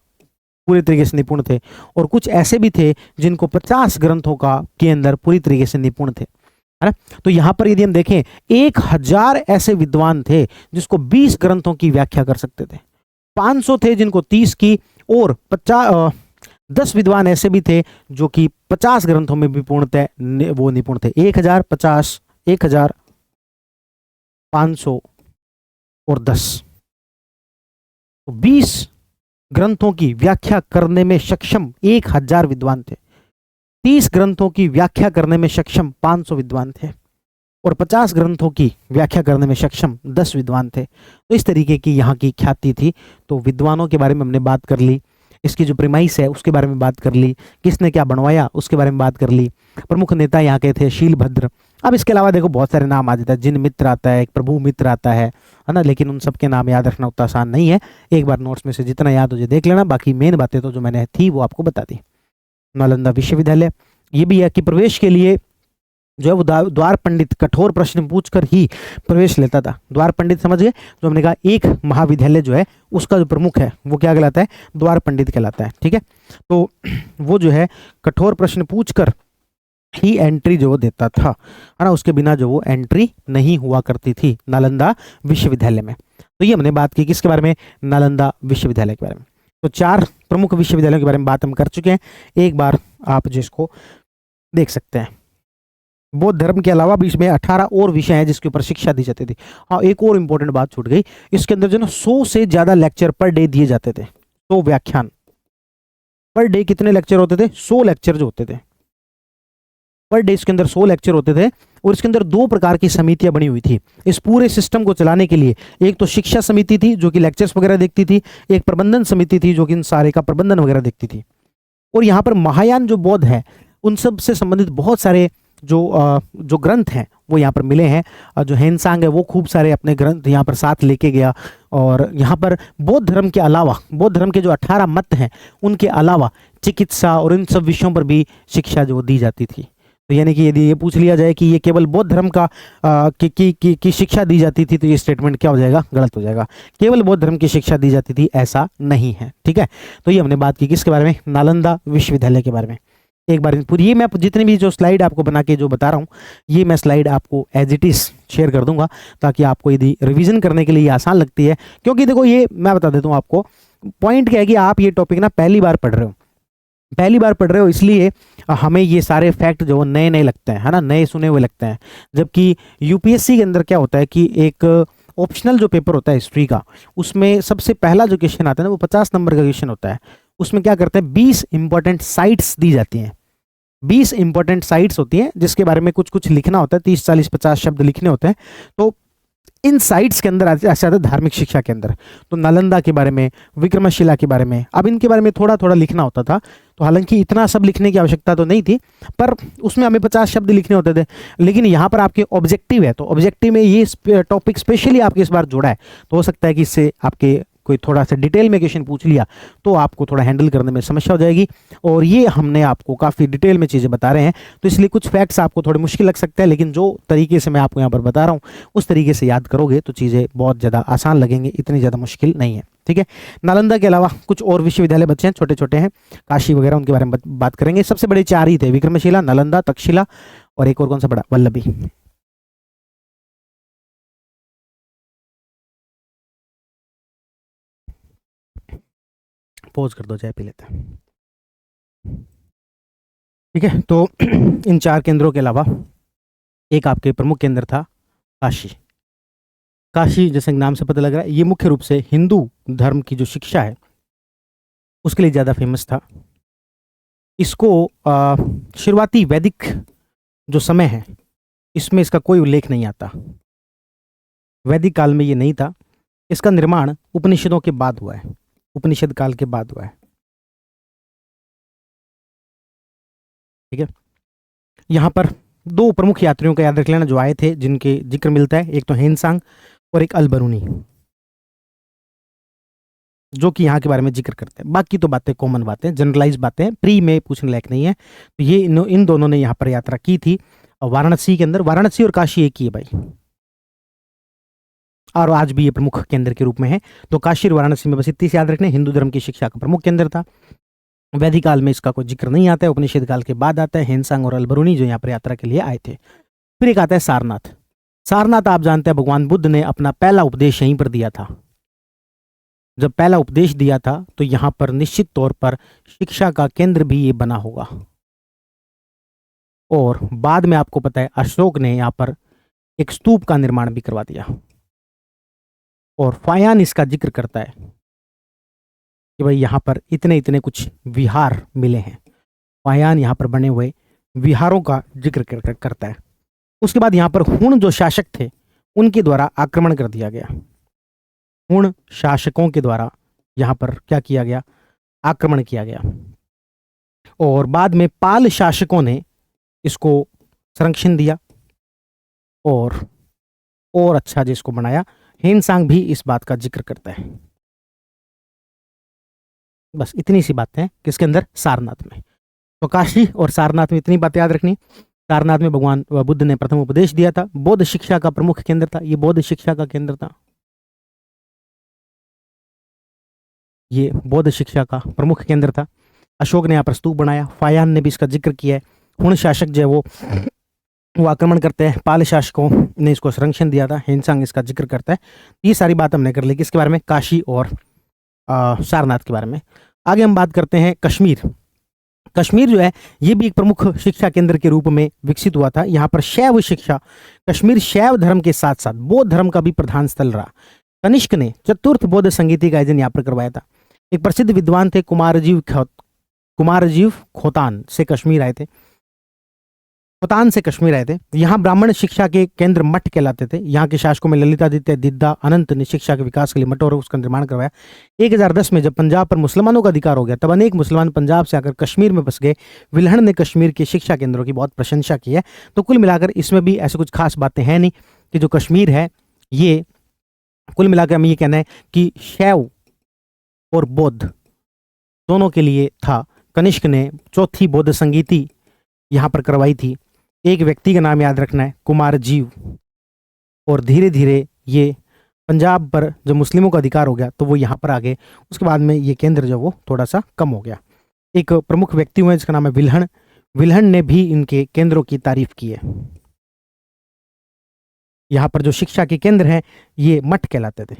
[SPEAKER 2] पूरी तरीके से निपुण थे, और कुछ ऐसे भी थे जिनको 50 ग्रंथों का के अंदर पूरी तरीके से निपुण थे, है ना। तो यहाँ पर यदि हम देखें 1000 ऐसे विद्वान थे जिसको 20 ग्रंथों की व्याख्या कर सकते थे, 500 थे जिनको 30 की, और 10 विद्वान ऐसे भी थे जो कि 50 ग्रंथों में भी वो निपुण थे। 1000, 50, 1000, 500 और 10, तो 20 ग्रंथों की व्याख्या करने में सक्षम 1000 विद्वान थे, 30 ग्रंथों की व्याख्या करने में सक्षम 500 विद्वान थे, और 50 ग्रंथों की व्याख्या करने में सक्षम 10 विद्वान थे। तो इस तरीके की यहाँ की ख्याति थी। तो विद्वानों के बारे में हमने बात कर ली, इसकी जो प्रीमाइस है उसके बारे में बात कर ली, किसने क्या बनवाया उसके बारे में बात कर ली। प्रमुख नेता यहाँ के थे शीलभद्र। अब इसके अलावा देखो बहुत सारे नाम आ जाता है, जिन मित्र आता है, एक प्रभु मित्र आता है ना, लेकिन उन सब के नाम याद रखना उतना आसान नहीं है। एक बार नोट्स में से जितना याद हो जाए देख लेना, बाकी मेन बातें तो जो मैंने थी वो आपको बता दी। नालंदा विश्वविद्यालय ये भी है कि प्रवेश के लिए जो है वो द्वार पंडित कठोर प्रश्न पूछकर ही प्रवेश लेता था। द्वार पंडित समझ गए, जो हमने कहा एक महाविद्यालय जो है उसका जो प्रमुख है वो क्या कहलाता है, द्वार पंडित कहलाता है, ठीक है। तो वो जो है कठोर प्रश्न पूछकर ही एंट्री जो वो देता था, है ना, उसके बिना जो वो एंट्री नहीं हुआ करती थी नालंदा विश्वविद्यालय में। तो ये हमने बात की किसके बारे में, नालंदा विश्वविद्यालय के बारे में। तो 4 प्रमुख विश्वविद्यालयों के बारे में बात हम कर चुके हैं। एक बार आप जिसको देख सकते हैं, बौद्ध धर्म के अलावा भी इसमें 18 और विषय हैं जिसके ऊपर शिक्षा दी जाती थी। हाँ, एक और इंपॉर्टेंट बात छूट गई, इसके अंदर जो ना 100 से ज्यादा लेक्चर पर डे दिए जाते थे। 100 व्याख्यान पर डे, कितने लेक्चर होते थे, 100 लेक्चर जो होते थे पर डे, इसके अंदर 100 लेक्चर होते थे। और इसके अंदर 2 प्रकार की समितियां बनी हुई थी इस पूरे सिस्टम को चलाने के लिए। एक तो शिक्षा समिति थी जो कि लेक्चर्स वगैरह देखती थी, एक प्रबंधन समिति थी जो कि इन सारे का प्रबंधन वगैरह देखती थी। और यहाँ पर महायान जो बौद्ध है उन सब से संबंधित बहुत सारे जो ग्रंथ हैं वो यहाँ पर मिले हैं। जो हेनसांग है वो खूब सारे अपने ग्रंथ यहाँ पर साथ लेके गया। और यहाँ पर बौद्ध धर्म के अलावा, बौद्ध धर्म के जो 18 मत हैं उनके अलावा चिकित्सा और इन सब विषयों पर भी शिक्षा जो दी जाती थी। तो यानी कि यदि ये पूछ लिया जाए कि ये केवल बौद्ध धर्म का की शिक्षा दी जाती थी, तो ये स्टेटमेंट क्या हो जाएगा, गलत हो जाएगा। केवल बौद्ध धर्म की शिक्षा दी जाती थी ऐसा नहीं है, ठीक है। तो ये हमने बात की किसके बारे में, नालंदा विश्वविद्यालय के बारे में। एक बार पूरी ये मैं जितनी भी जो स्लाइड आपको बना के जो बता रहा हूँ, ये मैं स्लाइड आपको एज इट इज शेयर कर दूंगा ताकि आपको यदि रिवीजन करने के लिए आसान लगती है। क्योंकि देखो ये मैं बता देता हूँ आपको, पॉइंट क्या है कि आप ये टॉपिक ना पहली बार पढ़ रहे हो, इसलिए हमें ये सारे फैक्ट जो नए नए लगते हैं, है ना, नए सुने हुए लगते हैं। जबकि यूपीएससी के अंदर क्या होता है कि एक ऑप्शनल जो पेपर होता है हिस्ट्री का, उसमें सबसे पहला जो क्वेश्चन आता है ना वो 50 नंबर का क्वेश्चन होता है। उसमें क्या करते हैं, 20 इंपॉर्टेंट साइट्स दी जाती हैं, 20 इंपॉर्टेंट साइट्स होती हैं जिसके बारे में कुछ कुछ लिखना होता है, 30, 40, 50 शब्द लिखने होते हैं। तो इन साइट्स के अंदर ऐसा आता है धार्मिक शिक्षा के अंदर, तो नालंदा के बारे में, विक्रमशिला के बारे में, अब इनके बारे में थोड़ा थोड़ा लिखना होता था। तो हालांकि इतना सब लिखने की आवश्यकता तो नहीं थी, पर उसमें हमें 50 शब्द लिखने होते थे। लेकिन यहाँ पर आपके ऑब्जेक्टिव है, तो ऑब्जेक्टिव में ये टॉपिक स्पेशली आपके इस बार जोड़ा है, तो हो सकता है कि इससे आपके कोई थोड़ा सा डिटेल में क्वेश्चन पूछ लिया तो आपको थोड़ा हैंडल करने में समस्या हो जाएगी। और ये हमने आपको काफ़ी डिटेल में चीज़ें बता रहे हैं, तो इसलिए कुछ फैक्ट्स आपको थोड़े मुश्किल लग सकते हैं, लेकिन जो तरीके से मैं आपको यहाँ पर बता रहा हूँ उस तरीके से याद करोगे तो चीज़ें बहुत ज़्यादा आसान लगेंगी, इतनी ज़्यादा मुश्किल नहीं है, ठीक है। नालंदा के अलावा कुछ और विश्वविद्यालय बच्चे हैं, छोटे छोटे हैं, काशी वगैरह, उनके बारे में बात करेंगे। सबसे बड़े 4 ही थे, विक्रमशिला, नालंदा, तक्षशिला और एक और कौन सा बड़ा, वल्लभी। पॉज कर दो, चाय पी लेते हैं, ठीक है। तो इन 4 केंद्रों के अलावा एक आपके प्रमुख केंद्र था काशी। काशी जैसे नाम से पता लग रहा है ये मुख्य रूप से हिंदू धर्म की जो शिक्षा है उसके लिए ज़्यादा फेमस था। इसको शुरुआती वैदिक जो समय है इसमें इसका कोई उल्लेख नहीं आता। वैदिक काल में ये नहीं था। इसका निर्माण उपनिषदों के बाद हुआ है, उपनिषद काल के बाद हुआ है। ठीक है, यहाँ पर दो प्रमुख यात्रियों का याद रख लेना जो आए थे, जिनके जिक्र मिलता है, एक तो हेनसांग और एक अलबरूनी, जो कि यहाँ के बारे में जिक्र करते हैं। बाकी तो बातें कॉमन बातें, जनरलाइज बातें, प्री में पूछने लायक नहीं है। तो ये इन दोनों ने यहाँ पर यात्रा की थी वाराणसी के अंदर। वाराणसी और काशी एक ही है भाई, और आज भी ये प्रमुख केंद्र के रूप में है। तो काशी और वाराणसी में बस इतनी सी याद रखने, हिंदू धर्म की शिक्षा का प्रमुख केंद्र था। वैदिक काल में इसका कोई जिक्र नहीं आता है, उपनिषद काल के बाद आता है। हेनसांग और अलबरूनी जो यहाँ पर यात्रा के लिए आए थे। फिर एक आता है सारनाथ। सारनाथ आप जानते हैं भगवान बुद्ध ने अपना पहला उपदेश यहीं पर दिया था। जब पहला उपदेश दिया था तो यहां पर निश्चित तौर पर शिक्षा का केंद्र भी ये बना होगा। और बाद में आपको पता है अशोक ने यहां पर एक स्तूप का निर्माण भी करवा दिया। और फायान इसका जिक्र करता है कि भाई यहां पर इतने इतने कुछ विहार मिले हैं। फायान यहां पर बने हुए विहारों का जिक्र करता है। उसके बाद यहां पर हुण जो शासक थे उनके द्वारा आक्रमण कर दिया गया। हुण शासकों के द्वारा यहां पर क्या किया गया, आक्रमण किया गया। और बाद में पाल शासकों ने इसको संरक्षण दिया और अच्छा जिसको बनाया। हेनसांग भी इस बात का जिक्र करता है। बस इतनी सी बातें हैं किसके अंदर, सारनाथ में। तो काशी और सारनाथ में इतनी बातें याद रखनी। सारनाथ में भगवान बुद्ध ने प्रथम उपदेश दिया था। बौद्ध शिक्षा का प्रमुख केंद्र था, ये बौद्ध शिक्षा का केंद्र था। ये बौद्ध शिक्षा का प्रमुख केंद्र था। अशोक ने यहाँ पर स्तूप बनाया। फायान ने भी इसका जिक्र किया है। हुण शासक जो है वो आक्रमण करते हैं। पाल शासकों ने इसको संरक्षण दिया था। हेनसांग इसका जिक्र करता है। ये सारी बात हमने कर ली किसके बारे में, काशी और सारनाथ के बारे में। आगे हम बात करते हैं कश्मीर। कश्मीर जो है ये भी एक प्रमुख शिक्षा केंद्र के रूप में विकसित हुआ था। यहाँ पर शैव शिक्षा, कश्मीर शैव धर्म के साथ साथ बौद्ध धर्म का भी प्रधान स्थल रहा। कनिष्क ने चतुर्थ बौद्ध संगीति का आयोजन यहाँ पर करवाया था। एक प्रसिद्ध विद्वान थे कुमारजीव खोतान से कश्मीर आए थे। खोतान से कश्मीर आए थे। यहाँ ब्राह्मण शिक्षा के केंद्र मठ कहलाते थे। यहाँ के शासकों में ललितादित्य, दिद्दा, अनंत ने शिक्षा के विकास के लिए मठ और उसका निर्माण करवाया। 1010 में जब पंजाब पर मुसलमानों का अधिकार हो गया तब अनेक मुसलमान पंजाब से आकर कश्मीर में बस गए। विल्हण ने कश्मीर के शिक्षा केंद्रों की बहुत प्रशंसा की है। तो कुल मिलाकर इसमें भी ऐसे कुछ खास बातें हैं नहीं कि जो कश्मीर है ये कुल मिलाकर हमें ये कहना है कि शैव और बौद्ध दोनों के लिए था। कनिष्क ने चौथी बौद्ध संगीति यहाँ पर करवाई थी। एक व्यक्ति का नाम याद रखना है, कुमारजीव। और धीरे धीरे ये पंजाब पर जब मुस्लिमों का अधिकार हो गया तो वो यहाँ पर आ गए। उसके बाद में ये केंद्र जो वो थोड़ा सा कम हो गया। एक प्रमुख व्यक्ति हुए जिसका नाम है विल्हण। विल्हण ने भी इनके केंद्रों की तारीफ की है। यहाँ पर जो शिक्षा के केंद्र हैं ये मठ कहलाते थे,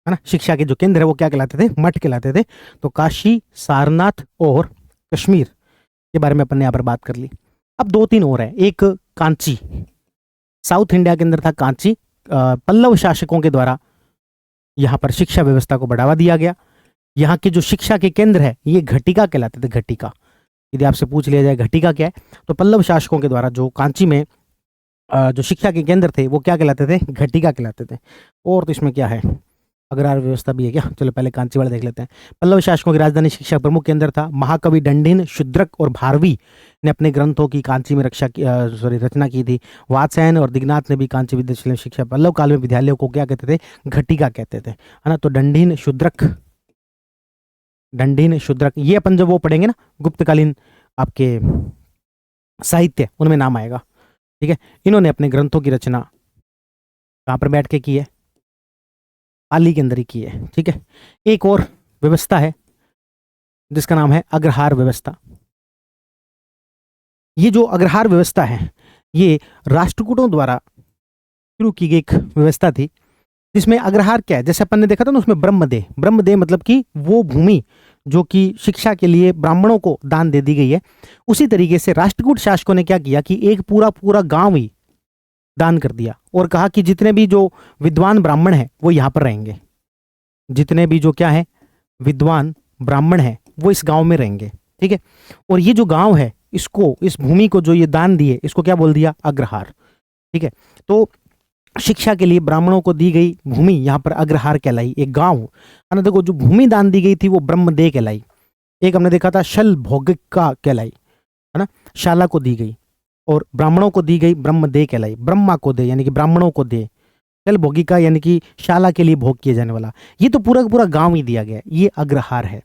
[SPEAKER 2] है ना। शिक्षा के जो केंद्र है वो क्या कहलाते थे, मठ कहलाते थे। तो काशी, सारनाथ और कश्मीर के बारे में अपन ने यहाँ पर बात कर ली। अब 2-3 और है। एक कांची, साउथ इंडिया के अंदर था कांची। पल्लव शासकों के द्वारा यहाँ पर शिक्षा व्यवस्था को बढ़ावा दिया गया। यहाँ के जो शिक्षा के केंद्र है ये घटिका कहलाते थे। घटिका, यदि आपसे पूछ लिया जाए घटिका क्या है, तो पल्लव शासकों के द्वारा जो कांची में जो शिक्षा के केंद्र थे वो क्या कहलाते थे, घटिका कहलाते थे। और तो इसमें क्या है, अग्रहार व्यवस्था भी है क्या, चलो पहले कांची वाला देख लेते हैं। पल्लव शासकों की राजधानी शिक्षा प्रमुख केंद्र था। महाकवि दंडिन, शूद्रक और भारवी ने अपने ग्रंथों की कांची में रचना की थी। वात्स्यायन और दिग्नाथ ने भी कांची विद्यालय शिक्षा, पल्लव काल में विद्यालयों को क्या कहते थे, घटिका कहते थे, है ना। तो दंडिन, शूद्रक ये अपन जब वो पढ़ेंगे ना गुप्तकालीन आपके साहित्य, उनमें नाम आएगा। ठीक है, इन्होंने अपने ग्रंथों की रचना कहाँ पर बैठ के की है, पाली के अंदर ही की है। ठीक है, एक और व्यवस्था है जिसका नाम है अग्रहार व्यवस्था। ये जो अग्रहार व्यवस्था है ये राष्ट्रकूटों द्वारा शुरू की गई एक व्यवस्था थी, जिसमें अग्रहार क्या है, जैसे अपन ने देखा था ना उसमें ब्रह्मदेह मतलब कि वो भूमि जो कि शिक्षा के लिए ब्राह्मणों को दान दे दी गई है, उसी तरीके से राष्ट्रकूट शासकों ने क्या किया कि एक पूरा पूरा गांव ही दान कर दिया और कहा कि जितने भी जो विद्वान ब्राह्मण हैं वो यहाँ पर रहेंगे, जितने भी जो क्या है विद्वान ब्राह्मण हैं वो इस गांव में रहेंगे, ठीक है। और ये जो गांव है इसको, इस भूमि को जो ये दान दिए, इसको क्या बोल दिया, अग्रहार, ठीक है। तो शिक्षा के लिए ब्राह्मणों को दी गई भूमि यहाँ पर अग्रहार कहलाई, एक गांव है ना। देखो जो भूमि दान दी गई थी वो ब्रह्मदेह कहलाई, एक हमने देखा था शल भोगिका कहलाई, है ना, शाला को दी गई, और ब्राह्मणों को दी गई ब्रह्मदेह कहलाई, ब्रह्मा को दे यानी कि ब्राह्मणों को दे, शल भोगिका यानी कि शाला के लिए भोग किए जाने वाला। ये तो पूरा का पूरा गांव ही दिया गया, ये अग्रहार है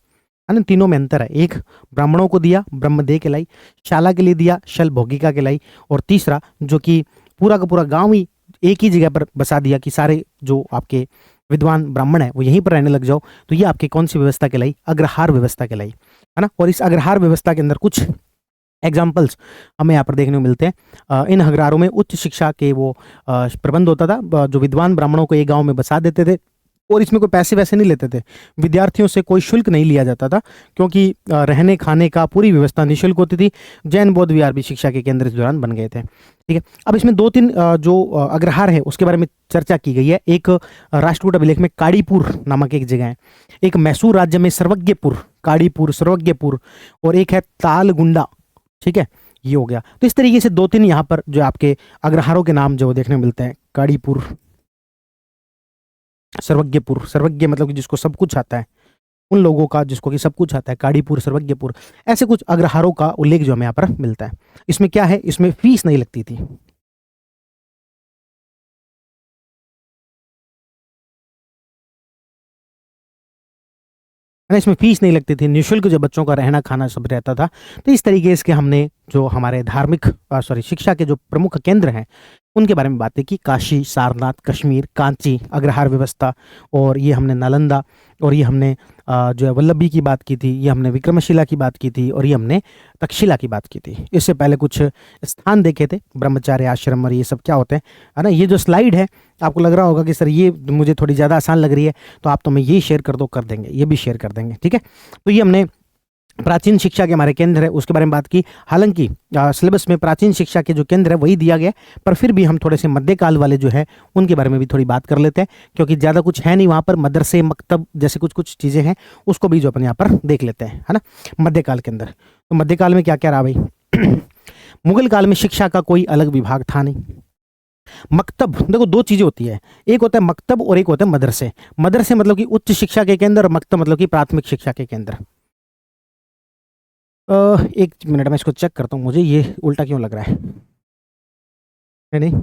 [SPEAKER 2] ना। तीनों में अंतर है, एक ब्राह्मणों को दिया ब्रह्मदेह कहलाई, शाला के लिए दिया शल भोगिका कहलाई, और तीसरा जो कि पूरा का पूरा गांव ही एक ही जगह पर बसा दिया कि सारे जो आपके विद्वान ब्राह्मण है वो यहीं पर रहने लग जाओ, तो ये आपकी कौन सी व्यवस्था कहलाई, अग्रहार व्यवस्था कहलाई, है ना। और इस अग्रहार व्यवस्था के अंदर कुछ एग्जाम्पल्स हमें यहाँ पर देखने को मिलते हैं। इन अग्रहारों में उच्च शिक्षा के वो प्रबंध होता था, जो विद्वान ब्राह्मणों को एक गांव में बसा देते थे, और इसमें कोई पैसे वैसे नहीं लेते थे, विद्यार्थियों से कोई शुल्क नहीं लिया जाता था, क्योंकि रहने खाने का पूरी व्यवस्था निःशुल्क होती थी। जैन बौद्ध विहार भी शिक्षा के केंद्र इस दौरान बन गए थे, ठीक है। अब इसमें दो तीन जो अग्रहार है उसके बारे में चर्चा की गई है। एक राष्ट्रकूट अभिलेख में काड़ीपुर नामक एक जगह है, एक मैसूर राज्य में सर्वज्ञपुर, काड़ीपुर सर्वज्ञपुर, और एक है तालगुंडा, ठीक है, ये हो गया। तो इस तरीके से दो तीन यहाँ पर जो आपके अग्रहारों के नाम जो देखने को मिलते हैं, काड़ीपुर, सर्वज्ञपुर, सर्वज्ञ मतलब कि जिसको सब कुछ आता है, उन लोगों का जिसको कि सब कुछ आता है, काड़ीपुर सर्वज्ञपुर, ऐसे कुछ अग्रहारों का उल्लेख जो हमें यहाँ पर मिलता है। इसमें क्या है, इसमें फीस नहीं लगती थी, है ना, इसमें फीस नहीं लगती थी, निःशुल्क जो बच्चों का रहना खाना सब रहता था। तो इस तरीके से हमने जो हमारे धार्मिक शिक्षा के जो प्रमुख केंद्र हैं उनके बारे में बातें की, काशी, सारनाथ, कश्मीर, कांची, अग्रहार व्यवस्था, और ये हमने नालंदा, और ये हमने जो है वल्लभी की बात की थी, ये हमने विक्रमशिला की बात की थी, और ये हमने तक्षशिला की बात की थी। इससे पहले कुछ स्थान देखे थे, ब्रह्मचार्य आश्रम और ये सब क्या होते हैं, है ना। ये जो स्लाइड है आपको लग रहा होगा कि सर ये मुझे थोड़ी ज़्यादा आसान लग रही है, तो आप तो मैं ये शेयर कर दो, कर देंगे, ये भी शेयर कर देंगे, ठीक है। तो ये हमने प्राचीन शिक्षा के हमारे केंद्र है उसके बारे में बात की। हालांकि सिलेबस में प्राचीन शिक्षा के जो केंद्र है वही दिया गया, पर फिर भी हम थोड़े से मध्यकाल वाले जो है उनके बारे में भी थोड़ी बात कर लेते हैं, क्योंकि ज़्यादा कुछ है नहीं वहाँ पर, मदरसे मकतब जैसे कुछ कुछ चीज़ें हैं उसको भी जो अपन यहाँ पर देख लेते हैं, है ना, मध्यकाल के अंदर। तो मध्यकाल में क्या क्या रहा भाई मुगल काल में शिक्षा का कोई अलग विभाग था नहीं। मकतब, देखो दो चीजें होती है, एक होता है मकतब और एक होता है मदरसे। मदरसे मतलब कि उच्च शिक्षा के केंद्र, और मकतब मतलब कि प्राथमिक शिक्षा के केंद्र। एक मिनट में इसको चेक करता हूँ, मुझे ये उल्टा क्यों लग रहा है, नहीं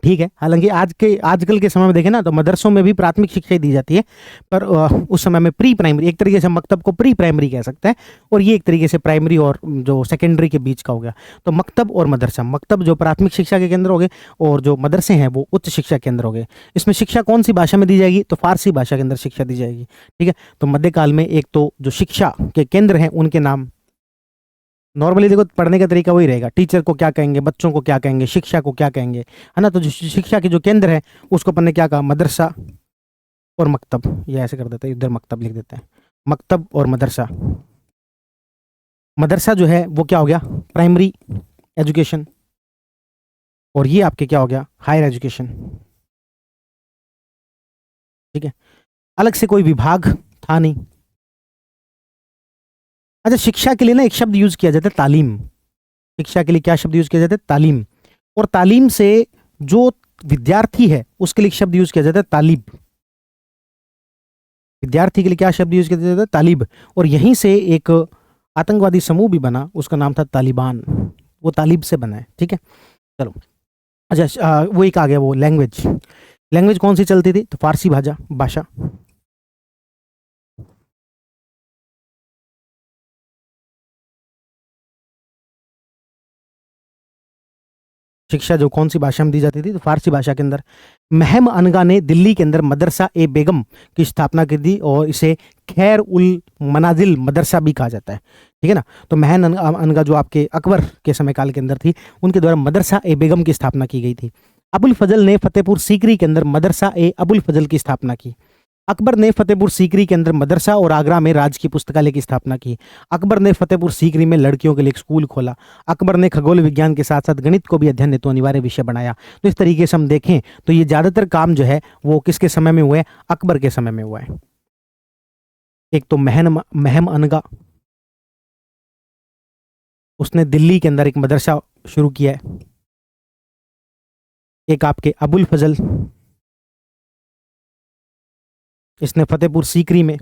[SPEAKER 2] ठीक है। हालांकि आजकल के समय में देखें ना तो मदरसों में भी प्राथमिक शिक्षा दी जाती है, पर उस समय में प्री प्राइमरी, एक तरीके से मकतब को प्री प्राइमरी कह सकते हैं, और ये एक तरीके से प्राइमरी और जो सेकेंडरी के बीच का हो गया। तो मकतब और मदरसा, मकतब जो प्राथमिक शिक्षा के केंद्र हो गए, और जो मदरसे हैं वो उच्च शिक्षा केंद्र हो गए। इसमें शिक्षा कौन सी भाषा में दी जाएगी, तो फारसी भाषा के अंदर शिक्षा दी जाएगी, ठीक है। तो मध्यकाल में एक तो जो शिक्षा के केंद्र हैं उनके नाम, नॉर्मली देखो पढ़ने का तरीका वही रहेगा, टीचर को क्या कहेंगे, बच्चों को क्या कहेंगे, शिक्षा को क्या कहेंगे, है ना। तो जो शिक्षा के जो केंद्र है उसको अपन ने क्या कहा, मदरसा और मकतब, ये ऐसे कर देते हैं, इधर मकतब लिख देते हैं, मकतब और मदरसा। मदरसा जो है वो क्या हो गया, प्राइमरी एजुकेशन, और ये आपके क्या हो गया, हायर एजुकेशन, ठीक है। अलग से कोई विभाग था नहीं। अच्छा, शिक्षा के लिए ना एक शब्द यूज किया जाता है, तालीम। शिक्षा के लिए क्या शब्द यूज किया जाता है, तालीम। और तालीम से जो विद्यार्थी है उसके लिए शब्द यूज किया जाता है, तालिब। विद्यार्थी के लिए क्या शब्द यूज किया जाता है, तालिब। और यहीं से एक आतंकवादी समूह भी बना, उसका नाम था तालिबान, वो तालिब से बना है, ठीक है। चलो, अच्छा वो एक आ गया, वो लैंग्वेज। लैंग्वेज कौन सी चलती थी, तो फारसी भाषा। शिक्षा जो कौन सी भाषा में दी जाती थी, तो फारसी भाषा के अंदर। महम अनगा ने दिल्ली के अंदर मदरसा ए बेगम की स्थापना की थी, और इसे खैर उल मनाजिल मदरसा भी कहा जाता है, ठीक है ना। तो महम अनगा जो आपके अकबर के समय काल के अंदर थी, उनके द्वारा मदरसा ए बेगम की स्थापना की गई थी। अबुल फजल ने फतेहपुर सीकरी के अंदर मदरसा ए अबुल फजल की स्थापना की। अकबर ने फतेहपुर सीकरी के अंदर मदरसा और आगरा में राजकीय पुस्तकालय की स्थापना की। अकबर ने फतेहपुर सीकरी में लड़कियों के लिए एक स्कूल खोला। अकबर ने खगोल विज्ञान के साथ साथ गणित को भी अध्ययन हेतु अनिवार्य विषय बनाया। तो इस तरीके से हम देखें तो ये ज्यादातर काम जो है वो किसके समय में हुआ है? अकबर के समय में हुआ है। एक तो महम अनगा, उसने दिल्ली के अंदर एक मदरसा शुरू किया है। एक आपके अबुल फजल, इसने फतेहपुर सीकरी में,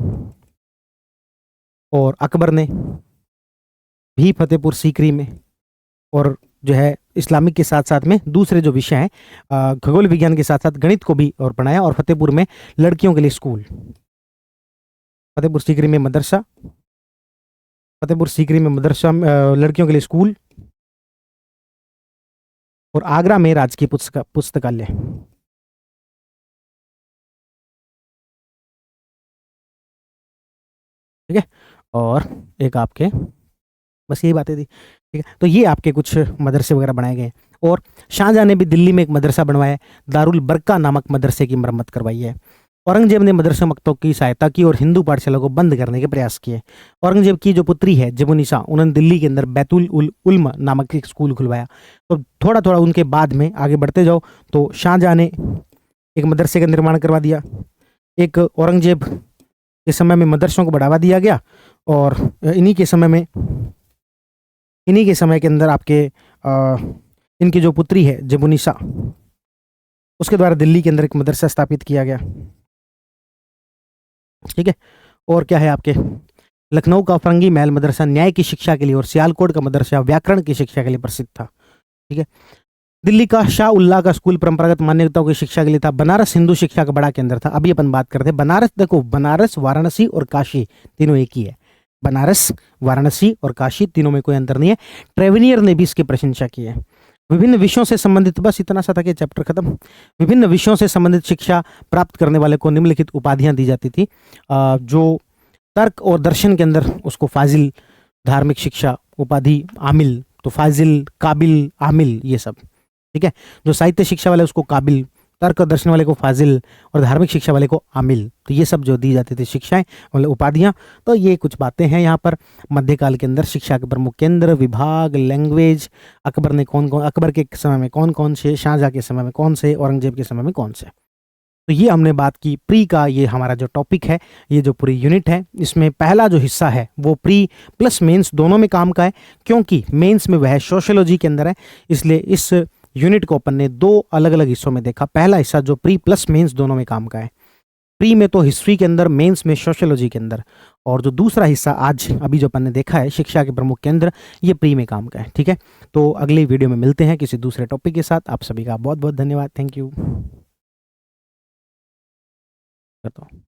[SPEAKER 2] और अकबर ने भी फतेहपुर सीकरी में, और जो है इस्लामिक के साथ साथ में दूसरे जो विषय हैं खगोल विज्ञान के साथ साथ गणित को भी और पढ़ाया। और फतेहपुर में लड़कियों के लिए स्कूल, फतेहपुर सीकरी में मदरसा, फतेहपुर सीकरी में मदरसा, लड़कियों के लिए स्कूल, और आगरा में राजकीय पुस्तकालय। ठीक है, और एक आपके बस यही बातें थी। ठीक है, तो ये आपके कुछ मदरसे वगैरह बनाए गए। और शाहजहां ने भी दिल्ली में एक मदरसा बनवाया, दारुल बरका नामक मदरसे की मरम्मत करवाई है। औरंगजेब ने मदरसा मक्तों की सहायता की और हिंदू पाठशाला को बंद करने के प्रयास किए। औरंगजेब की जो पुत्री है जबुनिसा, उन्होंने दिल्ली के अंदर बैतुल उल्म नामक एक स्कूल खुलवाया। तो थोड़ा थोड़ा उनके बाद में आगे बढ़ते जाओ तो शाहजहां ने एक मदरसे का निर्माण करवा दिया। एक औरंगजेब के समय में मदरसों को बढ़ावा दिया गया, और इन्हीं के समय के अंदर आपके इनकी जो पुत्री है जबुनिसा, उसके द्वारा दिल्ली के अंदर एक मदरसा स्थापित किया गया। ठीक है, और क्या है आपके लखनऊ का फरंगी महल मदरसा न्याय की शिक्षा के लिए, और सियालकोट का मदरसा व्याकरण की शिक्षा के लिए प्रसिद्ध था। ठीक है, दिल्ली का शाह उल्लाह का स्कूल परंपरागत मान्यताओं की शिक्षा के लिए था। बनारस हिंदू शिक्षा का बड़ा केंद्र था। अभी अपन बात करते हैं बनारस। देखो, बनारस, वाराणसी और काशी तीनों एक ही है। बनारस, वाराणसी और काशी तीनों में कोई अंतर नहीं है। ट्रेवेनियर ने भी इसकी प्रशंसा की है। विभिन्न विषयों से संबंधित, बस इतना सा था कि चैप्टर खत्म। विभिन्न विषयों से संबंधित शिक्षा प्राप्त करने वाले को निम्नलिखित उपाधियां दी जाती थी। जो तर्क और दर्शन के अंदर उसको फाजिल, धार्मिक शिक्षा उपाधि आमिल, तो फाजिल, काबिल, आमिल, ये सब। ठीक है, जो साहित्य शिक्षा वाले उसको काबिल, तर्क और दर्शन वाले को फाजिल, और धार्मिक शिक्षा वाले को आमिल। तो ये सब जो दी जाती थी शिक्षाएं, मतलब उपाधियां। तो ये कुछ बातें हैं यहाँ पर। मध्यकाल के अंदर शिक्षा के प्रमुख केंद्र, विभाग, लैंग्वेज, अकबर ने अकबर के समय में कौन कौन से, शाहजहां के समय में कौन से, औरंगजेब के समय में कौन से। तो ये हमने बात की प्री का। ये हमारा जो टॉपिक है, ये जो पूरी यूनिट है, इसमें पहला जो हिस्सा है वो प्री प्लस मेंस दोनों में काम का है, क्योंकि मेंस में वह सोशियोलॉजी के अंदर है। इसलिए इस यूनिट को अपन ने दो अलग अलग हिस्सों में देखा। पहला हिस्सा जो प्री प्लस मेंस दोनों में काम का है, प्री में तो हिस्ट्री के अंदर, मेंस में सोशियोलॉजी के अंदर। और जो दूसरा हिस्सा आज अभी जो अपन ने देखा है, शिक्षा के प्रमुख केंद्र, ये प्री में काम का है। ठीक है, तो अगली वीडियो में मिलते हैं किसी दूसरे टॉपिक के साथ। आप सभी का बहुत बहुत धन्यवाद। Thank you. करता हूँ।